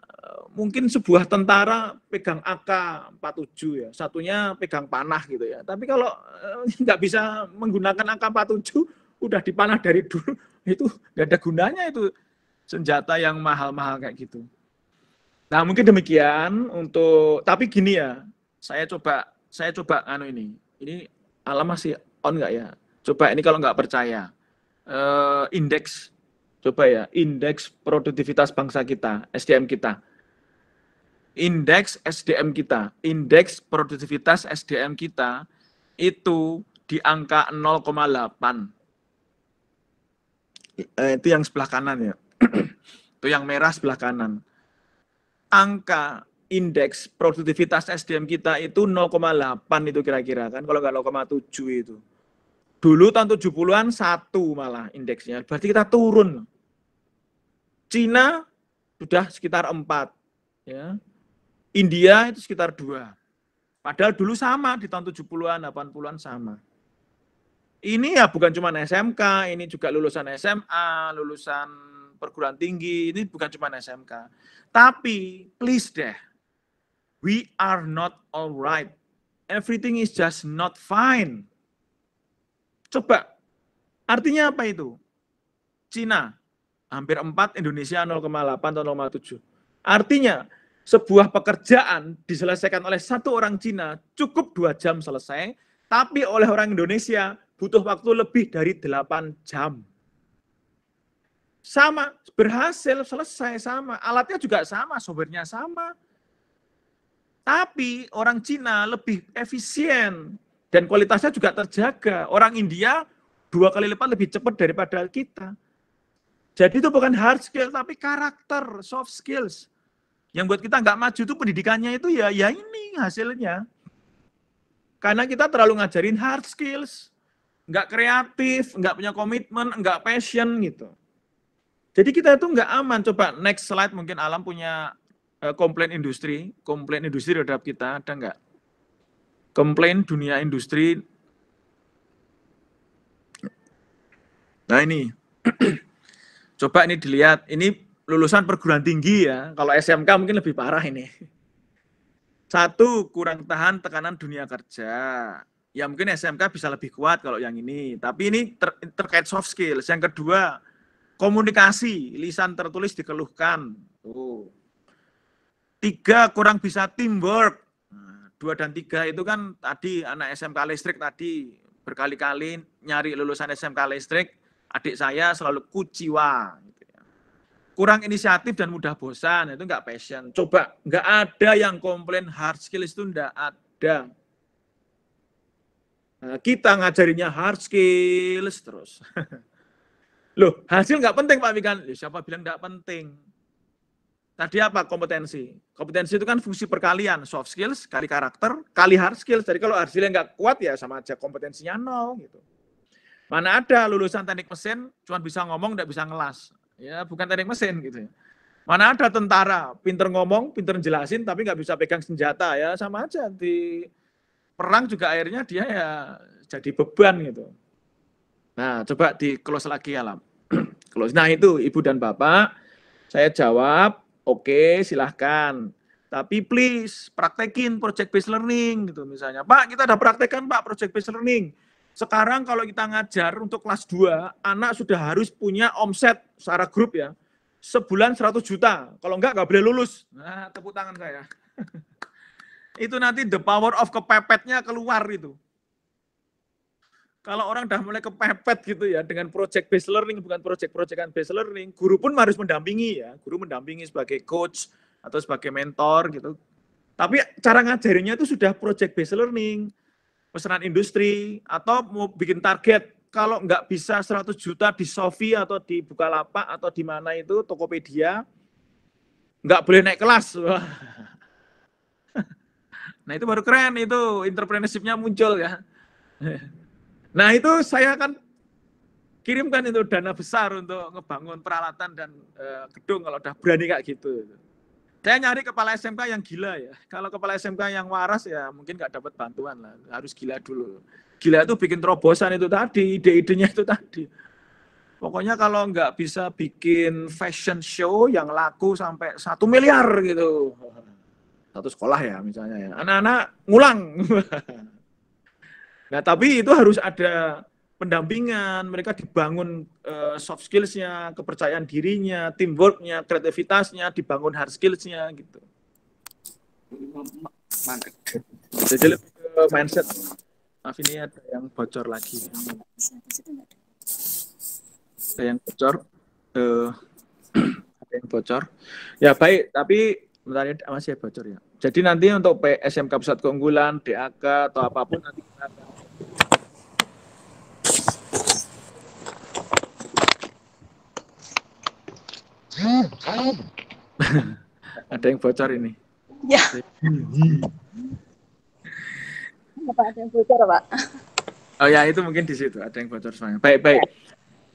mungkin sebuah tentara pegang AK-47 ya, satunya pegang panah gitu ya. Tapi kalau nggak bisa menggunakan AK-47, udah dipanah dari dulu, itu nggak ada gunanya itu senjata yang mahal-mahal kayak gitu. Nah mungkin demikian untuk, tapi gini ya, saya coba ini alam masih on nggak ya? Coba ini kalau nggak percaya. indeks, coba ya, indeks produktivitas bangsa kita, SDM kita. Indeks SDM kita, indeks produktivitas SDM kita itu di angka 0,8. Itu yang sebelah kanan ya. Itu yang merah sebelah kanan. Angka indeks produktivitas SDM kita itu 0,8 itu kira-kira kan, kalau nggak 0,7 itu. Dulu tahun 70-an 1 malah indeksnya, berarti kita turun. Cina sudah sekitar 4 ya. India itu sekitar 2. Padahal dulu sama di tahun 70-an, 80-an sama. Ini ya bukan cuma SMK, ini juga lulusan SMA, lulusan perguruan tinggi, ini bukan cuma SMK. Tapi please deh, we are not alright. Everything is just not fine. Coba, artinya apa itu? Cina, hampir 4, Indonesia 0,8 atau 0,7. Artinya, sebuah pekerjaan diselesaikan oleh satu orang Cina cukup 2 jam selesai, tapi oleh orang Indonesia butuh waktu lebih dari 8 jam. Sama, berhasil, selesai, sama. Alatnya juga sama, software-nya sama. Tapi orang Cina lebih efisien dan kualitasnya juga terjaga. Orang India 2 kali lipat lebih cepat daripada kita. Jadi itu bukan hard skill, tapi karakter, soft skills. Yang buat kita nggak maju itu pendidikannya itu ya ini hasilnya. Karena kita terlalu ngajarin hard skills, nggak kreatif, nggak punya komitmen, nggak passion gitu. Jadi kita itu nggak aman. Coba next slide, mungkin Alam punya komplain industri terhadap kita, ada nggak? Komplain dunia industri. Nah ini, coba ini dilihat, ini lulusan perguruan tinggi ya, kalau SMK mungkin lebih parah ini. 1, kurang tahan tekanan dunia kerja. Ya mungkin SMK bisa lebih kuat kalau yang ini, tapi ini terkait soft skills. Yang kedua, komunikasi, lisan tertulis dikeluhkan. 3, kurang bisa teamwork. 2 dan 3 itu kan tadi anak SMK listrik tadi berkali-kali nyari lulusan SMK listrik, adik saya selalu kuciwa. Kurang inisiatif dan mudah bosan, itu nggak passion. Coba, nggak ada yang komplain hard skills itu, nggak ada. Nah, kita ngajarinya hard skills terus. Loh, hasil nggak penting Pak Wikan. Siapa bilang nggak penting? Tadi apa kompetensi? Kompetensi itu kan fungsi perkalian, soft skills kali karakter kali hard skills. Jadi kalau hard skillnya nggak kuat ya sama aja kompetensinya 0 gitu. Mana ada lulusan teknik mesin cuma bisa ngomong nggak bisa ngelas. Ya, bukan teknik mesin gitu ya. Mana ada tentara, pinter ngomong, pinter jelasin, tapi nggak bisa pegang senjata, ya sama aja. Di perang juga akhirnya dia ya jadi beban gitu. Nah, coba di close lagi Alam. Close. Nah itu Ibu dan Bapak, saya jawab, oke, silahkan. Tapi please, praktekin project based learning gitu misalnya. Pak, kita ada praktekan Pak, project based learning. Sekarang kalau kita ngajar untuk kelas 2, anak sudah harus punya omset secara grup ya, sebulan 100 juta. Kalau enggak boleh lulus. Nah, tepuk tangan saya. Itu nanti the power of kepepetnya keluar itu. Kalau orang udah mulai kepepet gitu ya, dengan project based learning, bukan project-projectan based learning, guru pun harus mendampingi ya. Guru mendampingi sebagai coach atau sebagai mentor gitu. Tapi cara ngajarinya itu sudah project based learning. Pesanan industri, atau mau bikin target, kalau nggak bisa 100 juta di Shopee atau di Bukalapak atau di mana itu, Tokopedia, nggak boleh naik kelas. Nah itu baru keren, itu entrepreneurship-nya muncul ya. Nah itu saya akan kirimkan itu dana besar untuk ngebangun peralatan dan gedung kalau udah berani kayak gitu. Saya nyari kepala SMK yang gila ya. Kalau kepala SMK yang waras ya mungkin nggak dapat bantuan lah. Harus gila dulu. Gila itu bikin terobosan itu tadi, ide-idenya itu tadi. Pokoknya kalau nggak bisa bikin fashion show yang laku sampai 1 miliar gitu. Satu sekolah ya misalnya ya. Anak-anak ngulang. Nah tapi itu harus ada pendampingan, mereka dibangun soft skills-nya, kepercayaan dirinya, teamwork-nya, kreativitasnya, dibangun hard skills-nya gitu. Jadi lebih ke mindset. Maaf ini ada yang bocor lagi. Ada yang bocor. Ada yang bocor. Ya baik, tapi bentar ya, masih bocor ya. Jadi nanti untuk SMK Pusat Keunggulan, DAK atau apapun nanti kita akan ada yang bocor ini. Ya. Apa ada yang bocor, Pak? Oh ya, itu mungkin di situ ada yang bocor semuanya. Baik.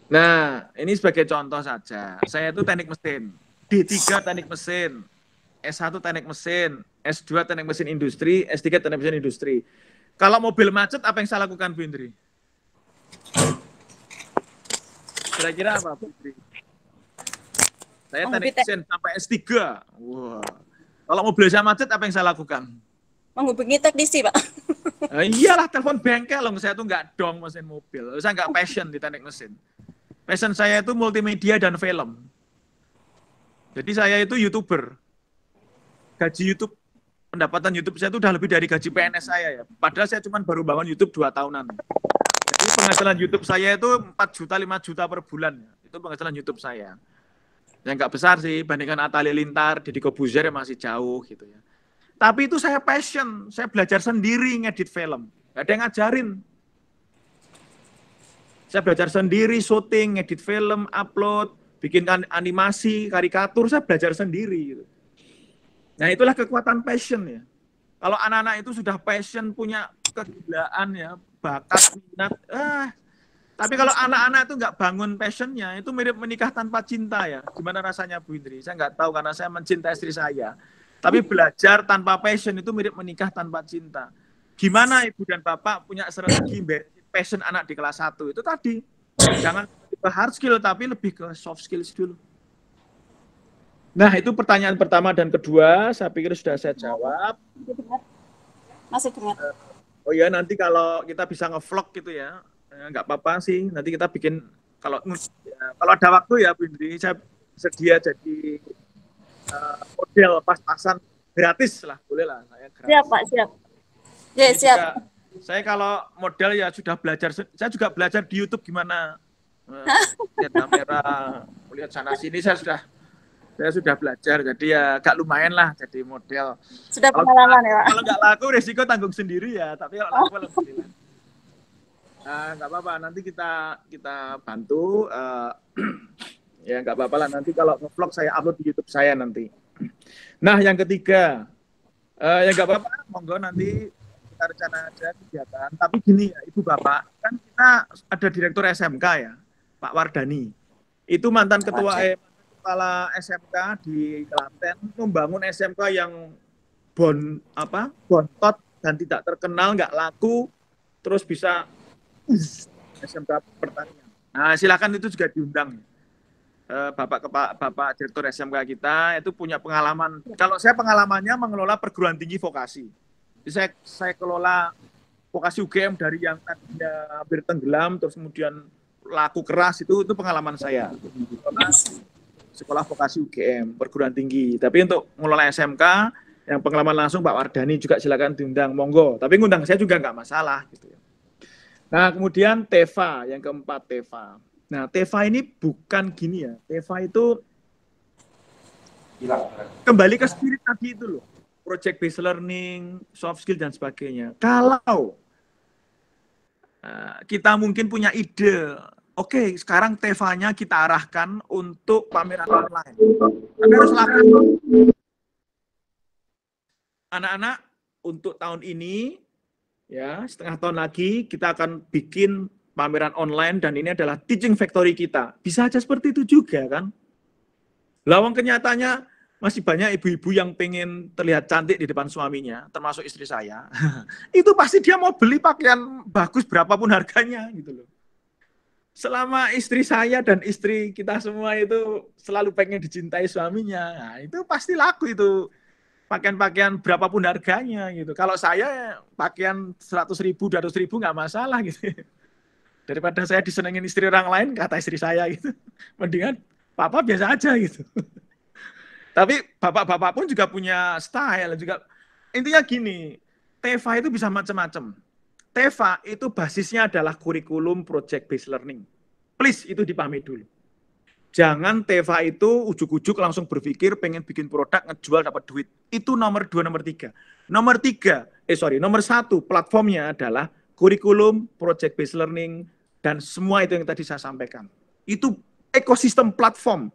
Nah, ini sebagai contoh saja. Saya itu teknik mesin, D3 teknik mesin, S1 teknik mesin, S2 teknik mesin industri, S3 teknik mesin industri. Kalau mobil macet, apa yang saya lakukan, Bu Indri? Kira-kira apa, Bu Indri? Saya teknik mesin sampai S3. Wah. Kalau mobil saya macet, apa yang saya lakukan? Menghubungi teknisi, Pak. Iyalah, telepon bengkel loh. Saya tuh nggak dong mesin mobil. Saya nggak passion di teknik mesin. Passion saya itu multimedia dan film. Jadi saya itu YouTuber. Gaji YouTube, pendapatan YouTube saya itu udah lebih dari gaji PNS saya ya. Padahal saya cuma baru bangun YouTube 2 tahunan. Jadi penghasilan YouTube saya itu 4 juta, 5 juta per bulan. Itu penghasilan YouTube saya. Yang nggak besar sih, bandingkan Atta Halilintar, Deddy Corbuzier yang masih jauh gitu ya. Tapi itu saya passion, saya belajar sendiri ngedit film. Gak ada yang ngajarin. Saya belajar sendiri, syuting, ngedit film, upload, bikin animasi, karikatur, saya belajar sendiri. Gitu. Nah itulah kekuatan passion ya. Kalau anak-anak itu sudah passion, punya kegilaan ya, bakat, minat, tapi kalau anak-anak itu nggak bangun passionnya, itu mirip menikah tanpa cinta ya. Gimana rasanya Bu Indri? Saya nggak tahu karena saya mencintai istri saya. Tapi belajar tanpa passion itu mirip menikah tanpa cinta. Gimana Ibu dan Bapak punya strategi passion anak di kelas 1? Itu tadi. Jangan ke hard skill, tapi lebih ke soft skills dulu. Nah, itu pertanyaan pertama dan kedua. Saya pikir sudah saya jawab. Masih dengar. Oh ya, nanti kalau kita bisa nge-vlog gitu ya. Nggak apa-apa sih. Nanti kita bikin, kalau ada waktu ya Bu Indri, saya sedia jadi model pas-pasan gratis lah, boleh lah saya gratis. Siap Pak, siap. Ya, siap. Saya kalau model ya sudah belajar, saya juga belajar di YouTube gimana lihat kamera, lihat sana sini, saya sudah belajar, jadi ya agak lumayan lah jadi model. Sudah pengalaman ya Pak. Kalau nggak laku resiko tanggung sendiri ya, tapi kalau laku alhamdulillah. Nggak apa-apa, nanti kita bantu. Ya nggak apa-apa lah, nanti kalau nge-vlog saya upload di YouTube saya nanti. Nah yang ketiga, ya nggak apa-apa, monggo nanti kita rencana aja kegiatan. Tapi gini ya Ibu Bapak, kan kita ada direktur SMK ya, Pak Wardani. Itu mantan kepala SMK di Klaten, membangun SMK yang bontot dan tidak terkenal, nggak laku, terus bisa SMK pertanian. Nah silakan itu juga diundang. Bapak Direktur SMK kita itu punya pengalaman. Kalau saya pengalamannya mengelola perguruan tinggi vokasi. Jadi saya kelola vokasi UGM dari yang tadinya hampir tenggelam terus kemudian laku keras, itu pengalaman saya. Sekolah vokasi UGM perguruan tinggi. Tapi untuk mengelola SMK yang pengalaman langsung Pak Wardani juga silakan diundang, monggo. Tapi ngundang saya juga nggak masalah gitu ya. Nah kemudian TEVA, yang keempat TEVA. Nah, TEVA ini bukan gini ya. TEVA itu kembali ke spirit tadi itu loh. Project based learning, soft skill dan sebagainya. Kalau kita mungkin punya ide, oke, sekarang TEVA-nya kita arahkan untuk pameran online. Tapi harus laku. Anak-anak untuk tahun ini, ya setengah tahun lagi kita akan bikin pameran online dan ini adalah teaching factory kita. Bisa aja seperti itu juga kan. Lawang kenyataannya masih banyak ibu-ibu yang pengen terlihat cantik di depan suaminya, termasuk istri saya. Itu pasti dia mau beli pakaian bagus berapapun harganya gitu loh. Selama istri saya dan istri kita semua itu selalu pengen dicintai suaminya, nah, itu pasti laku itu pakaian-pakaian berapapun harganya gitu. Kalau saya pakaian 100.000, 200.000 nggak masalah gitu. Daripada saya disenengin istri orang lain, kata istri saya gitu. Mendingan papa biasa aja gitu. Tapi bapak-bapak pun juga punya style juga. Intinya gini, TEVA itu bisa macam-macam. TEVA itu basisnya adalah kurikulum project based learning. Please itu dipahami dulu. Jangan Teva itu ujuk-ujuk langsung berpikir pengen bikin produk ngejual dapat duit. Itu nomor 2, nomor 3. Nomor 1 platformnya adalah kurikulum, project based learning, dan semua itu yang tadi saya sampaikan. Itu ekosistem platform.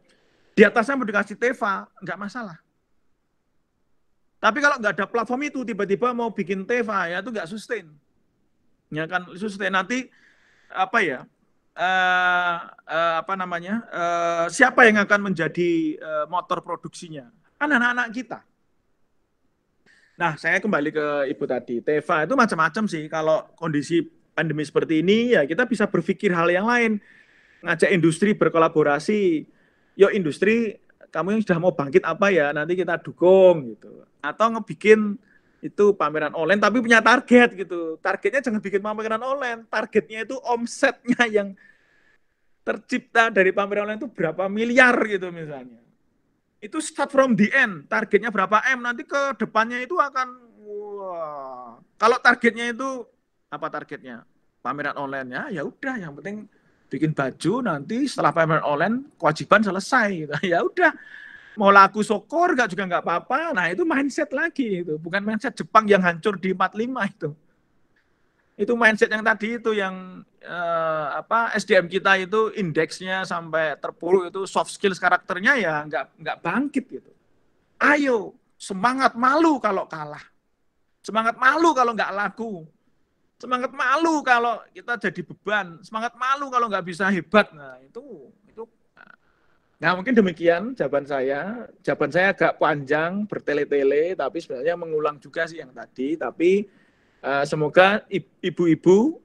Di atasnya mau dikasih Teva, nggak masalah. Tapi kalau nggak ada platform itu, tiba-tiba mau bikin Teva, ya itu nggak sustain. Ya kan, sustain nanti apa ya? Siapa yang akan menjadi motor produksinya? Kan anak-anak kita. Nah, saya kembali ke Ibu tadi. Teva itu macam-macam sih. Kalau kondisi pandemi seperti ini, ya kita bisa berpikir hal yang lain. Ngajak industri berkolaborasi. Yo industri, kamu yang sudah mau bangkit apa ya? Nanti kita dukung gitu. Atau ngebikin itu pameran online tapi punya target gitu. Targetnya jangan bikin pameran online. Targetnya itu omsetnya yang tercipta dari pameran online itu berapa miliar gitu misalnya. Itu start from the end. Targetnya berapa M, nanti ke depannya itu akan wah. Kalau targetnya itu apa targetnya? Pameran online ya udah yang penting bikin baju, nanti setelah pameran online kewajiban selesai gitu. Ya udah. Mau laku sokor juga nggak apa-apa. Nah itu mindset lagi itu, bukan mindset Jepang yang hancur di 45 itu. Itu mindset yang tadi itu yang SDM kita itu indeksnya sampai terpuruk itu soft skills karakternya ya nggak bangkit gitu. Ayo semangat, malu kalau kalah, semangat malu kalau nggak laku, semangat malu kalau kita jadi beban, semangat malu kalau nggak bisa hebat. Nah itu. Nah, mungkin demikian jawaban saya. Jawaban saya agak panjang, bertele-tele, tapi sebenarnya mengulang juga sih yang tadi. Tapi semoga ibu-ibu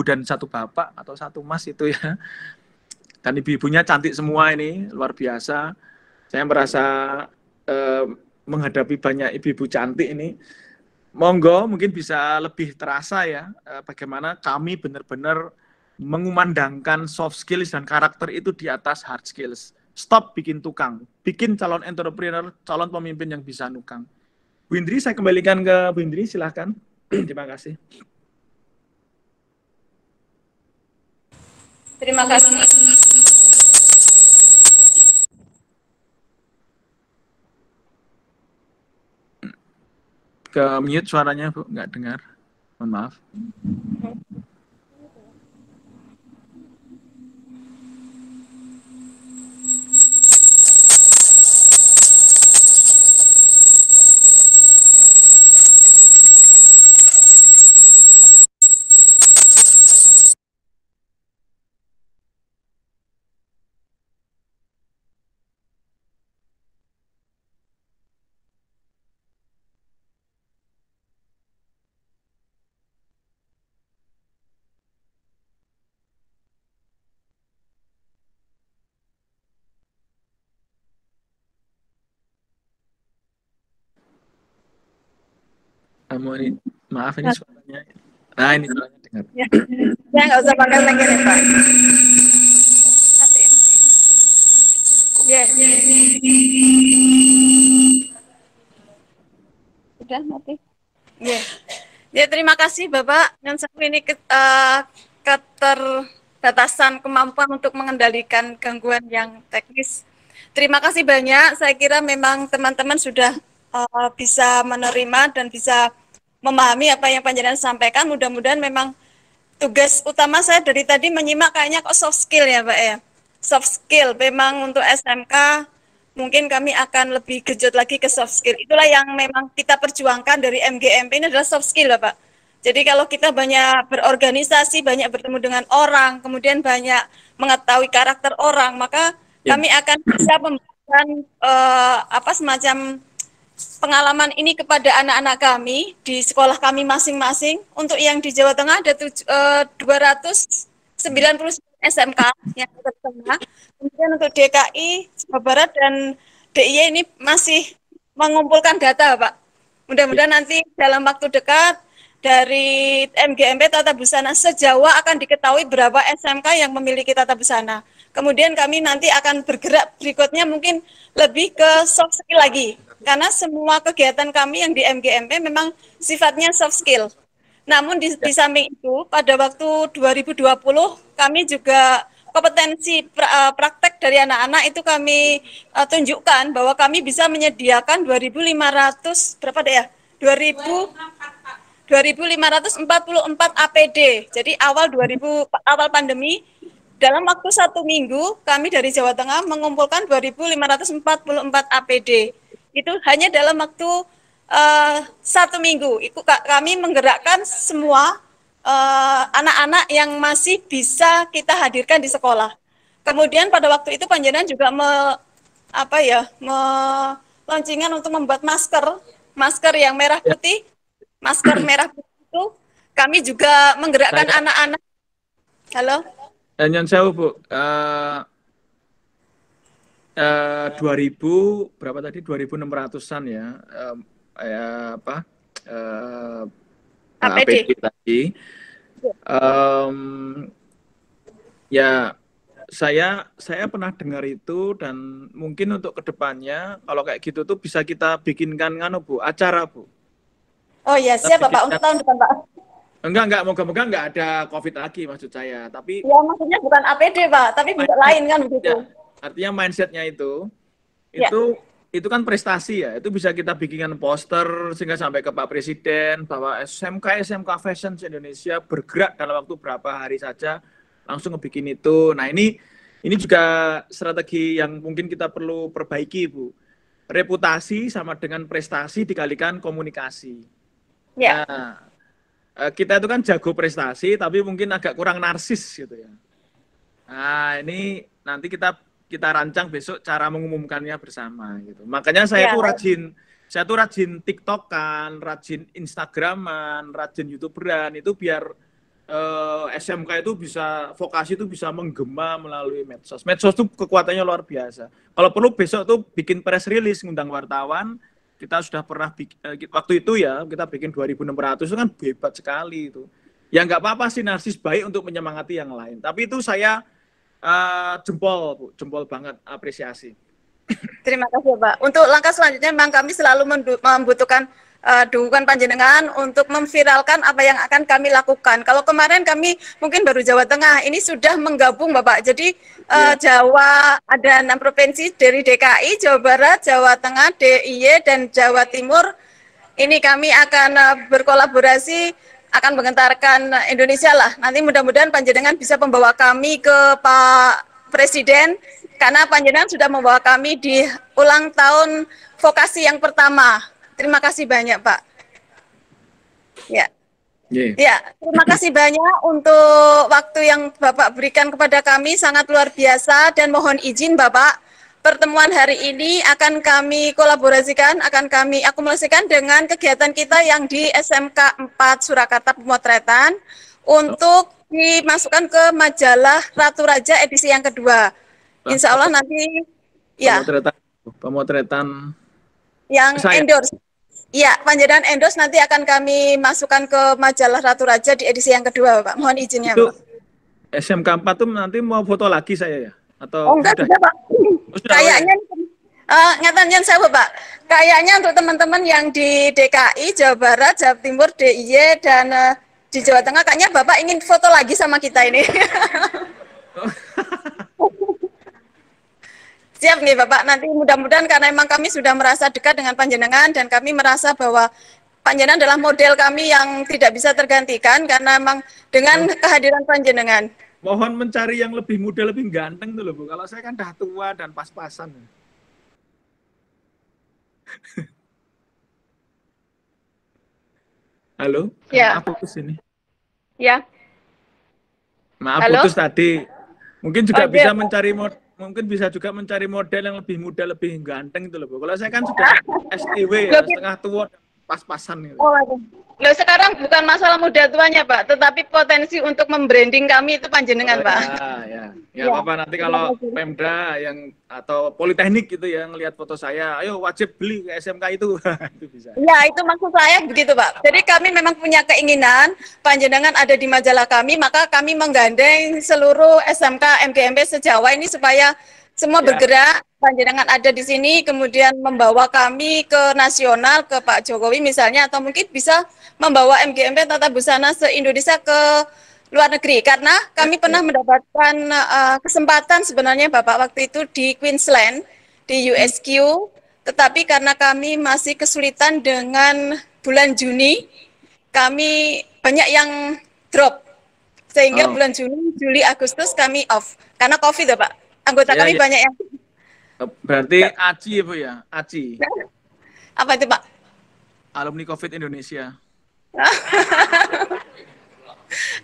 dan satu bapak atau satu mas itu ya. Dan ibu-ibunya cantik semua ini, luar biasa. Saya merasa menghadapi banyak ibu-ibu cantik ini. Monggo mungkin bisa lebih terasa ya bagaimana kami benar-benar mengumandangkan soft skills dan karakter itu di atas hard skills. Stop bikin tukang, bikin calon entrepreneur, calon pemimpin yang bisa nukang. Bu Indri, saya kembalikan ke Bu Indri, silahkan. Terima kasih. Terima kasih. Ke mute suaranya, Bu, nggak dengar. Mohon maaf. Maaf ini suaranya. Nah ini suaranya dengar. Ya nggak usah pakai lagi nih Pak. Ya. Udah mati. Ya. Ya terima kasih Bapak. Dan ini keterbatasan kemampuan untuk mengendalikan gangguan yang teknis. Terima kasih banyak. Saya kira memang teman-teman sudah bisa menerima dan bisa memahami apa yang panjenengan sampaikan. Mudah-mudahan memang tugas utama saya dari tadi menyimak kayaknya kok soft skill ya Pak ya. Soft skill memang untuk SMK mungkin kami akan lebih genjot lagi ke soft skill. Itulah yang memang kita perjuangkan dari MGMP ini adalah soft skill Bapak. Jadi kalau kita banyak berorganisasi, banyak bertemu dengan orang, kemudian banyak mengetahui karakter orang, maka kami akan bisa memberikan semacam pengalaman ini kepada anak-anak kami di sekolah kami masing-masing. Untuk yang di Jawa Tengah ada 290 SMK yang tertengah. Kemudian untuk DKI, Jawa Barat dan DIY ini masih mengumpulkan data, Pak. Mudah-mudahan nanti dalam waktu dekat dari MGMP Tata Busana se-Jawa akan diketahui berapa SMK yang memiliki Tata Busana. Kemudian kami nanti akan bergerak berikutnya mungkin lebih ke soft skill lagi. Karena semua kegiatan kami yang di MGMP memang sifatnya soft skill. Namun di samping itu, pada waktu 2020 kami juga kompetensi praktek dari anak-anak itu kami tunjukkan bahwa kami bisa menyediakan 2.500 berapa deh ya? 2.544 APD. Jadi awal pandemi, dalam waktu 1 minggu kami dari Jawa Tengah mengumpulkan 2.544 APD. Itu hanya dalam waktu 1 minggu. Kami menggerakkan semua anak-anak yang masih bisa kita hadirkan di sekolah. Kemudian pada waktu itu Panjenengan juga launching-an untuk membuat masker yang merah putih. Masker merah putih itu kami juga menggerakkan anak-anak. Halo. Nyon sewu, Bu. 2000 berapa tadi? 2.600-an ya. APD tadi. Ya, saya pernah dengar itu, dan mungkin untuk kedepannya kalau kayak gitu tuh bisa kita bikinkan Bu, acara, Bu. Oh ya, siap Bapak, untuk tahun depan Pak. Enggak, moga-moga enggak ada COVID lagi maksud saya, tapi ya maksudnya bukan APD Pak, tapi bentuk lain kan begitu. Ya, artinya mindsetnya itu kan prestasi ya, itu bisa kita bikinkan poster sehingga sampai ke Pak Presiden bahwa SMK Fashion Indonesia bergerak dalam waktu berapa hari saja langsung ngebikin itu. Nah ini juga strategi yang mungkin kita perlu perbaiki, Bu. Reputasi sama dengan prestasi dikalikan komunikasi. Ya. Nah, kita itu kan jago prestasi tapi mungkin agak kurang narsis gitu ya. Nah ini nanti kita rancang besok cara mengumumkannya bersama gitu. Makanya saya tuh rajin TikTok-an, rajin Instagram-an, rajin YouTuber-an, itu biar SMK itu bisa, vokasi itu bisa menggema melalui medsos. Medsos itu kekuatannya luar biasa. Kalau perlu besok tuh bikin press release, ngundang wartawan. Kita sudah pernah waktu itu ya, kita bikin 2.600, itu kan hebat sekali itu. Ya nggak apa-apa sih, narsis baik untuk menyemangati yang lain. Tapi itu saya jempol, Bu, jempol banget, apresiasi. Terima kasih Pak. Untuk langkah selanjutnya memang kami selalu membutuhkan dukungan Panjenengan untuk memviralkan apa yang akan kami lakukan. Kalau kemarin kami mungkin baru Jawa Tengah, ini sudah menggabung Bapak. Jadi Jawa ada 6 provinsi dari DKI, Jawa Barat, Jawa Tengah, DIY, dan Jawa Timur. Ini kami akan berkolaborasi, akan mengentarkan Indonesia lah. Nanti mudah-mudahan Panjenengan bisa membawa kami ke Pak Presiden, karena Panjenengan sudah membawa kami di ulang tahun vokasi yang pertama. Terima kasih banyak, Pak. Ya. Ya, terima kasih banyak untuk waktu yang Bapak berikan kepada kami, sangat luar biasa, dan mohon izin Bapak, pertemuan hari ini akan kami kolaborasikan, akan kami akumulasikan dengan kegiatan kita yang di SMK 4 Surakarta Pemotretan untuk dimasukkan ke majalah Ratu Raja edisi yang kedua. Insya Allah nanti ya. Pemotretan yang endorse. Ya, Panjenengan endorse nanti akan kami masukkan ke majalah Ratu Raja di edisi yang kedua, Pak. Mohon izinnya, itu, Pak. SMK 4 tuh nanti mau foto lagi saya ya? Atau enggak, sudah, Pak. Kayaknya ngatakan saya, Pak. Kayaknya untuk teman-teman yang di DKI, Jawa Barat, Jawa Timur, DIY, dan di Jawa Tengah, kayaknya Bapak ingin foto lagi sama kita ini. Siap nih Bapak, nanti mudah-mudahan karena memang kami sudah merasa dekat dengan Panjenengan dan kami merasa bahwa Panjenengan adalah model kami yang tidak bisa tergantikan karena memang dengan kehadiran Panjenengan. Mohon mencari yang lebih muda, lebih ganteng tuh loh Bu. Kalau saya kan dah tua dan pas-pasan. Halo? Ya. Maaf putus ini. Ya. Maaf putus tadi. Mungkin juga bisa mencari juga mencari model yang lebih muda, lebih ganteng itu loh Bu. Kalau saya kan sudah STW ya, setengah tua, pas-pasan gitu. Oh, loh, sekarang bukan masalah muda tuanya Pak, tetapi potensi untuk membranding kami itu Panjenengan Pak. Ya apa-apa, nanti kalau Pemda yang atau Politeknik gitu ya ngelihat foto saya, ayo wajib beli ke SMK itu. Itu bisa. Ya, itu maksud saya begitu Pak. Jadi kami memang punya keinginan Panjenengan ada di majalah kami, maka kami menggandeng seluruh SMK MGMP se-Jawa ini supaya semua Ya. bergerak, panjenengan ada di sini, kemudian membawa kami ke nasional, ke Pak Jokowi misalnya, atau mungkin bisa membawa MGMP Tata Busana se-Indonesia ke luar negeri. Karena kami pernah mendapatkan kesempatan sebenarnya Bapak waktu itu di Queensland, di USQ, tetapi karena kami masih kesulitan dengan bulan Juni, kami banyak yang drop. Sehingga bulan Juni, Juli, Agustus kami off. Karena COVID ya Pak. Anggota kami banyak yang... Berarti ACI ya Bu ya? ACI. Apa itu Pak? Alumni COVID Indonesia.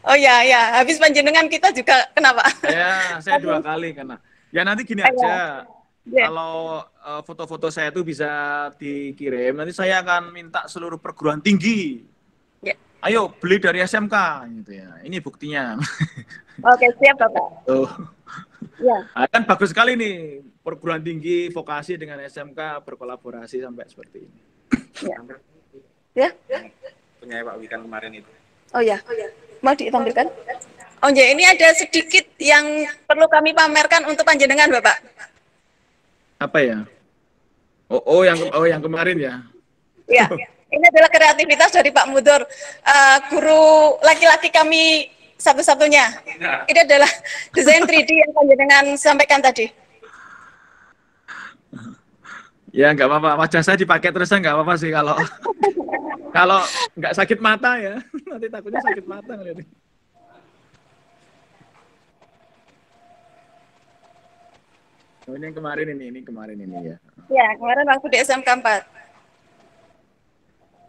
Oh ya, ya. Habis panjenengan kita juga kenapa? Ya, saya 2 kali kena. Ya nanti gini aja. Kalau foto-foto saya itu bisa dikirim, nanti saya akan minta seluruh perguruan tinggi. Ayo beli dari SMK gitu ya. Ini buktinya. Oke, siap Bapak. Tuh. Ya. Kan bagus sekali nih perguruan tinggi vokasi dengan SMK berkolaborasi sampai seperti ini. Ya. Punya Pak Wikan kemarin itu. Oh ya. Mau ditampilkan? Oh ya, ini ada sedikit yang perlu kami pamerkan untuk panjenengan Bapak. Apa ya? Oh yang kemarin ya. Ya. Ini adalah kreativitas dari Pak Mudor, guru laki-laki kami satu-satunya. Ini adalah desain 3D yang panjenengan sampaikan tadi. Ya nggak apa-apa, wajah saya dipakai terus nggak apa-apa sih kalau nggak sakit mata ya. Nanti takutnya sakit mata ngeliatnya. Oh, ini yang kemarin ini ya. Ya, kemarin waktu di SMK 4.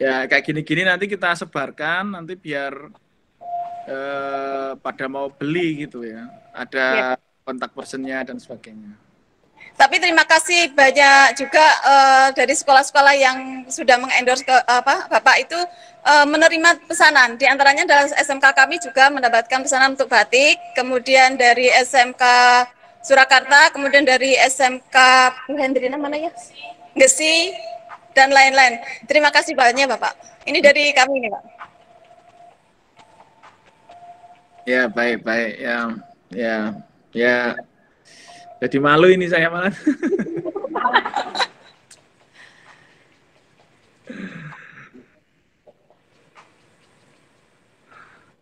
Ya kayak gini-gini nanti kita sebarkan nanti biar pada mau beli gitu ya. Ada kontak personnya dan sebagainya. Tapi terima kasih banyak juga dari sekolah-sekolah yang sudah mengendorse Bapak itu menerima pesanan. Di antaranya dalam SMK kami juga mendapatkan pesanan untuk batik, kemudian dari SMK Surakarta, kemudian dari SMK Bu Hendrina mana ya? Gesi dan lain-lain. Terima kasih banyak Bapak. Ini dari kami nih Pak. Ya baik ya. Jadi malu ini saya malah.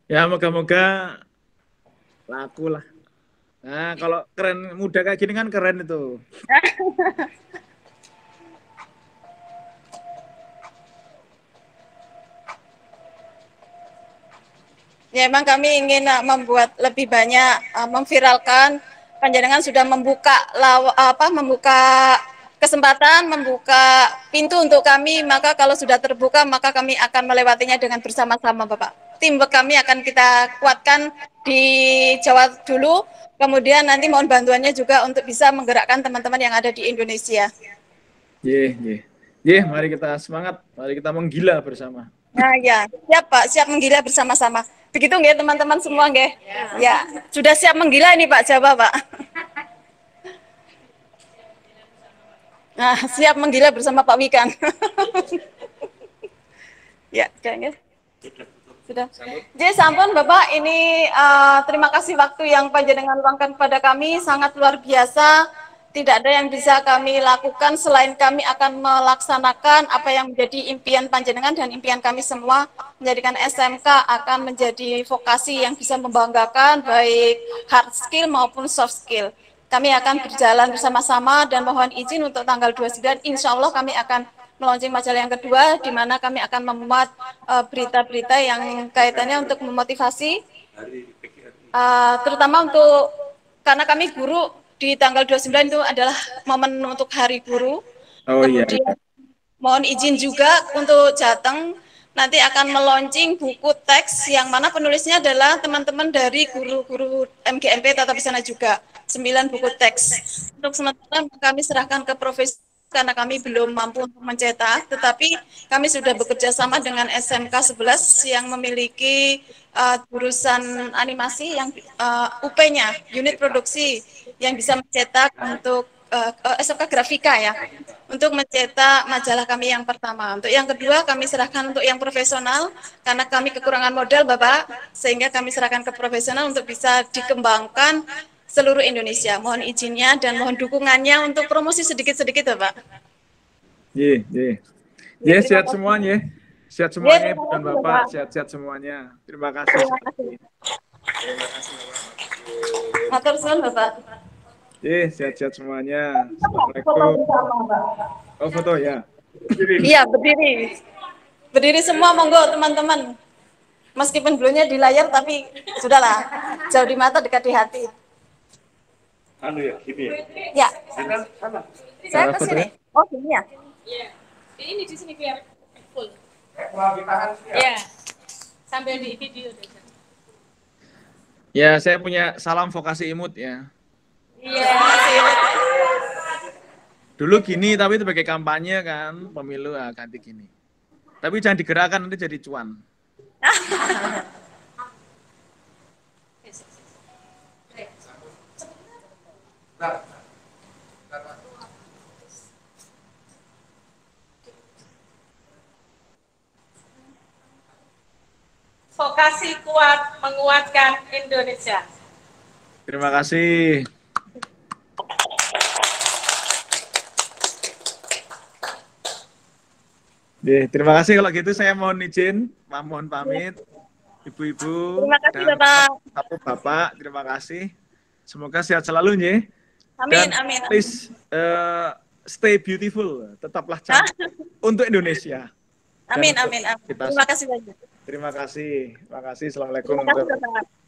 Ya moga-moga laku lah. Nah kalau keren muda kayak gini kan keren itu. Ya, memang kami ingin membuat lebih banyak, memviralkan. Panjenengan sudah membuka kesempatan, membuka pintu untuk kami. Maka kalau sudah terbuka, maka kami akan melewatinya dengan bersama-sama, Bapak. Teamwork kami akan kita kuatkan di Jawa dulu. Kemudian nanti mohon bantuannya juga untuk bisa menggerakkan teman-teman yang ada di Indonesia. Mari kita semangat, mari kita menggila bersama. Nah ya, siap Pak, siap menggila bersama-sama. Begitu nggih teman-teman semua nggih? Ya, sudah siap menggila ini Pak Jawa Pak. Nah, siap menggila bersama Pak Wikan. Ya, sudah. Sudah. Jadi sampun Bapak, ini terima kasih waktu yang panjenengan luangkan kepada kami, sangat luar biasa. Tidak ada yang bisa kami lakukan selain kami akan melaksanakan apa yang menjadi impian panjenengan dan impian kami semua, menjadikan SMK akan menjadi vokasi yang bisa membanggakan baik hard skill maupun soft skill. Kami akan berjalan bersama-sama dan mohon izin untuk tanggal 29, insya Allah kami akan melaunching majalah yang kedua, di mana kami akan memuat berita-berita yang kaitannya untuk memotivasi, terutama untuk, karena kami guru, di tanggal 29 itu adalah momen untuk Hari Guru. Kemudian mohon izin juga untuk Jateng nanti akan meluncing buku teks yang mana penulisnya adalah teman-teman dari guru-guru MGMP Tata Busana juga. 9 buku teks. Untuk sementara kami serahkan ke profesor karena kami belum mampu untuk mencetak, tetapi kami sudah bekerja sama dengan SMK 11 yang memiliki jurusan animasi yang UP-nya, unit produksi, yang bisa mencetak untuk SMK Grafika ya, untuk mencetak majalah kami yang pertama. Untuk yang kedua kami serahkan untuk yang profesional, karena kami kekurangan modal Bapak, sehingga kami serahkan ke profesional untuk bisa dikembangkan seluruh Indonesia. Mohon izinnya dan mohon dukungannya untuk promosi sedikit-sedikit, Bapak. Ye, sehat semuanya. Sehat semuanya, Ibu dan Bapak. Sehat-sehat semuanya. Terima kasih. Terima kasih. Matur suwun, Bapak. Sehat-sehat semuanya. Assalamualaikum. Oh, foto ya. Iya, berdiri. Berdiri semua, monggo teman-teman. Meskipun belumnya di layar, tapi sudahlah. Jauh di mata, dekat di hati. Anu ya, gini ya. Ya. Saya ke sini. Oh, gini ya? Iya. Ini di sini biar full. Iya. Sambil di video. Ya, saya punya salam vokasi imut ya. Iya. Dulu gini, tapi sebagai kampanye kan, pemilu ganti gini. Tapi jangan digerakkan, nanti jadi cuan. Vokasi kuat menguatkan Indonesia. Terima kasih. Terima kasih. Kalau gitu saya mohon izin, mohon pamit. Ibu-ibu dan Bapak, terima kasih. Semoga sehat selalu ya. Amin, dan amin. Please stay beautiful, tetaplah cantik untuk Indonesia. Amin, amin, amin. Terima kasih banyak. Terima kasih. Assalamualaikum. Terima kasih, Bapak.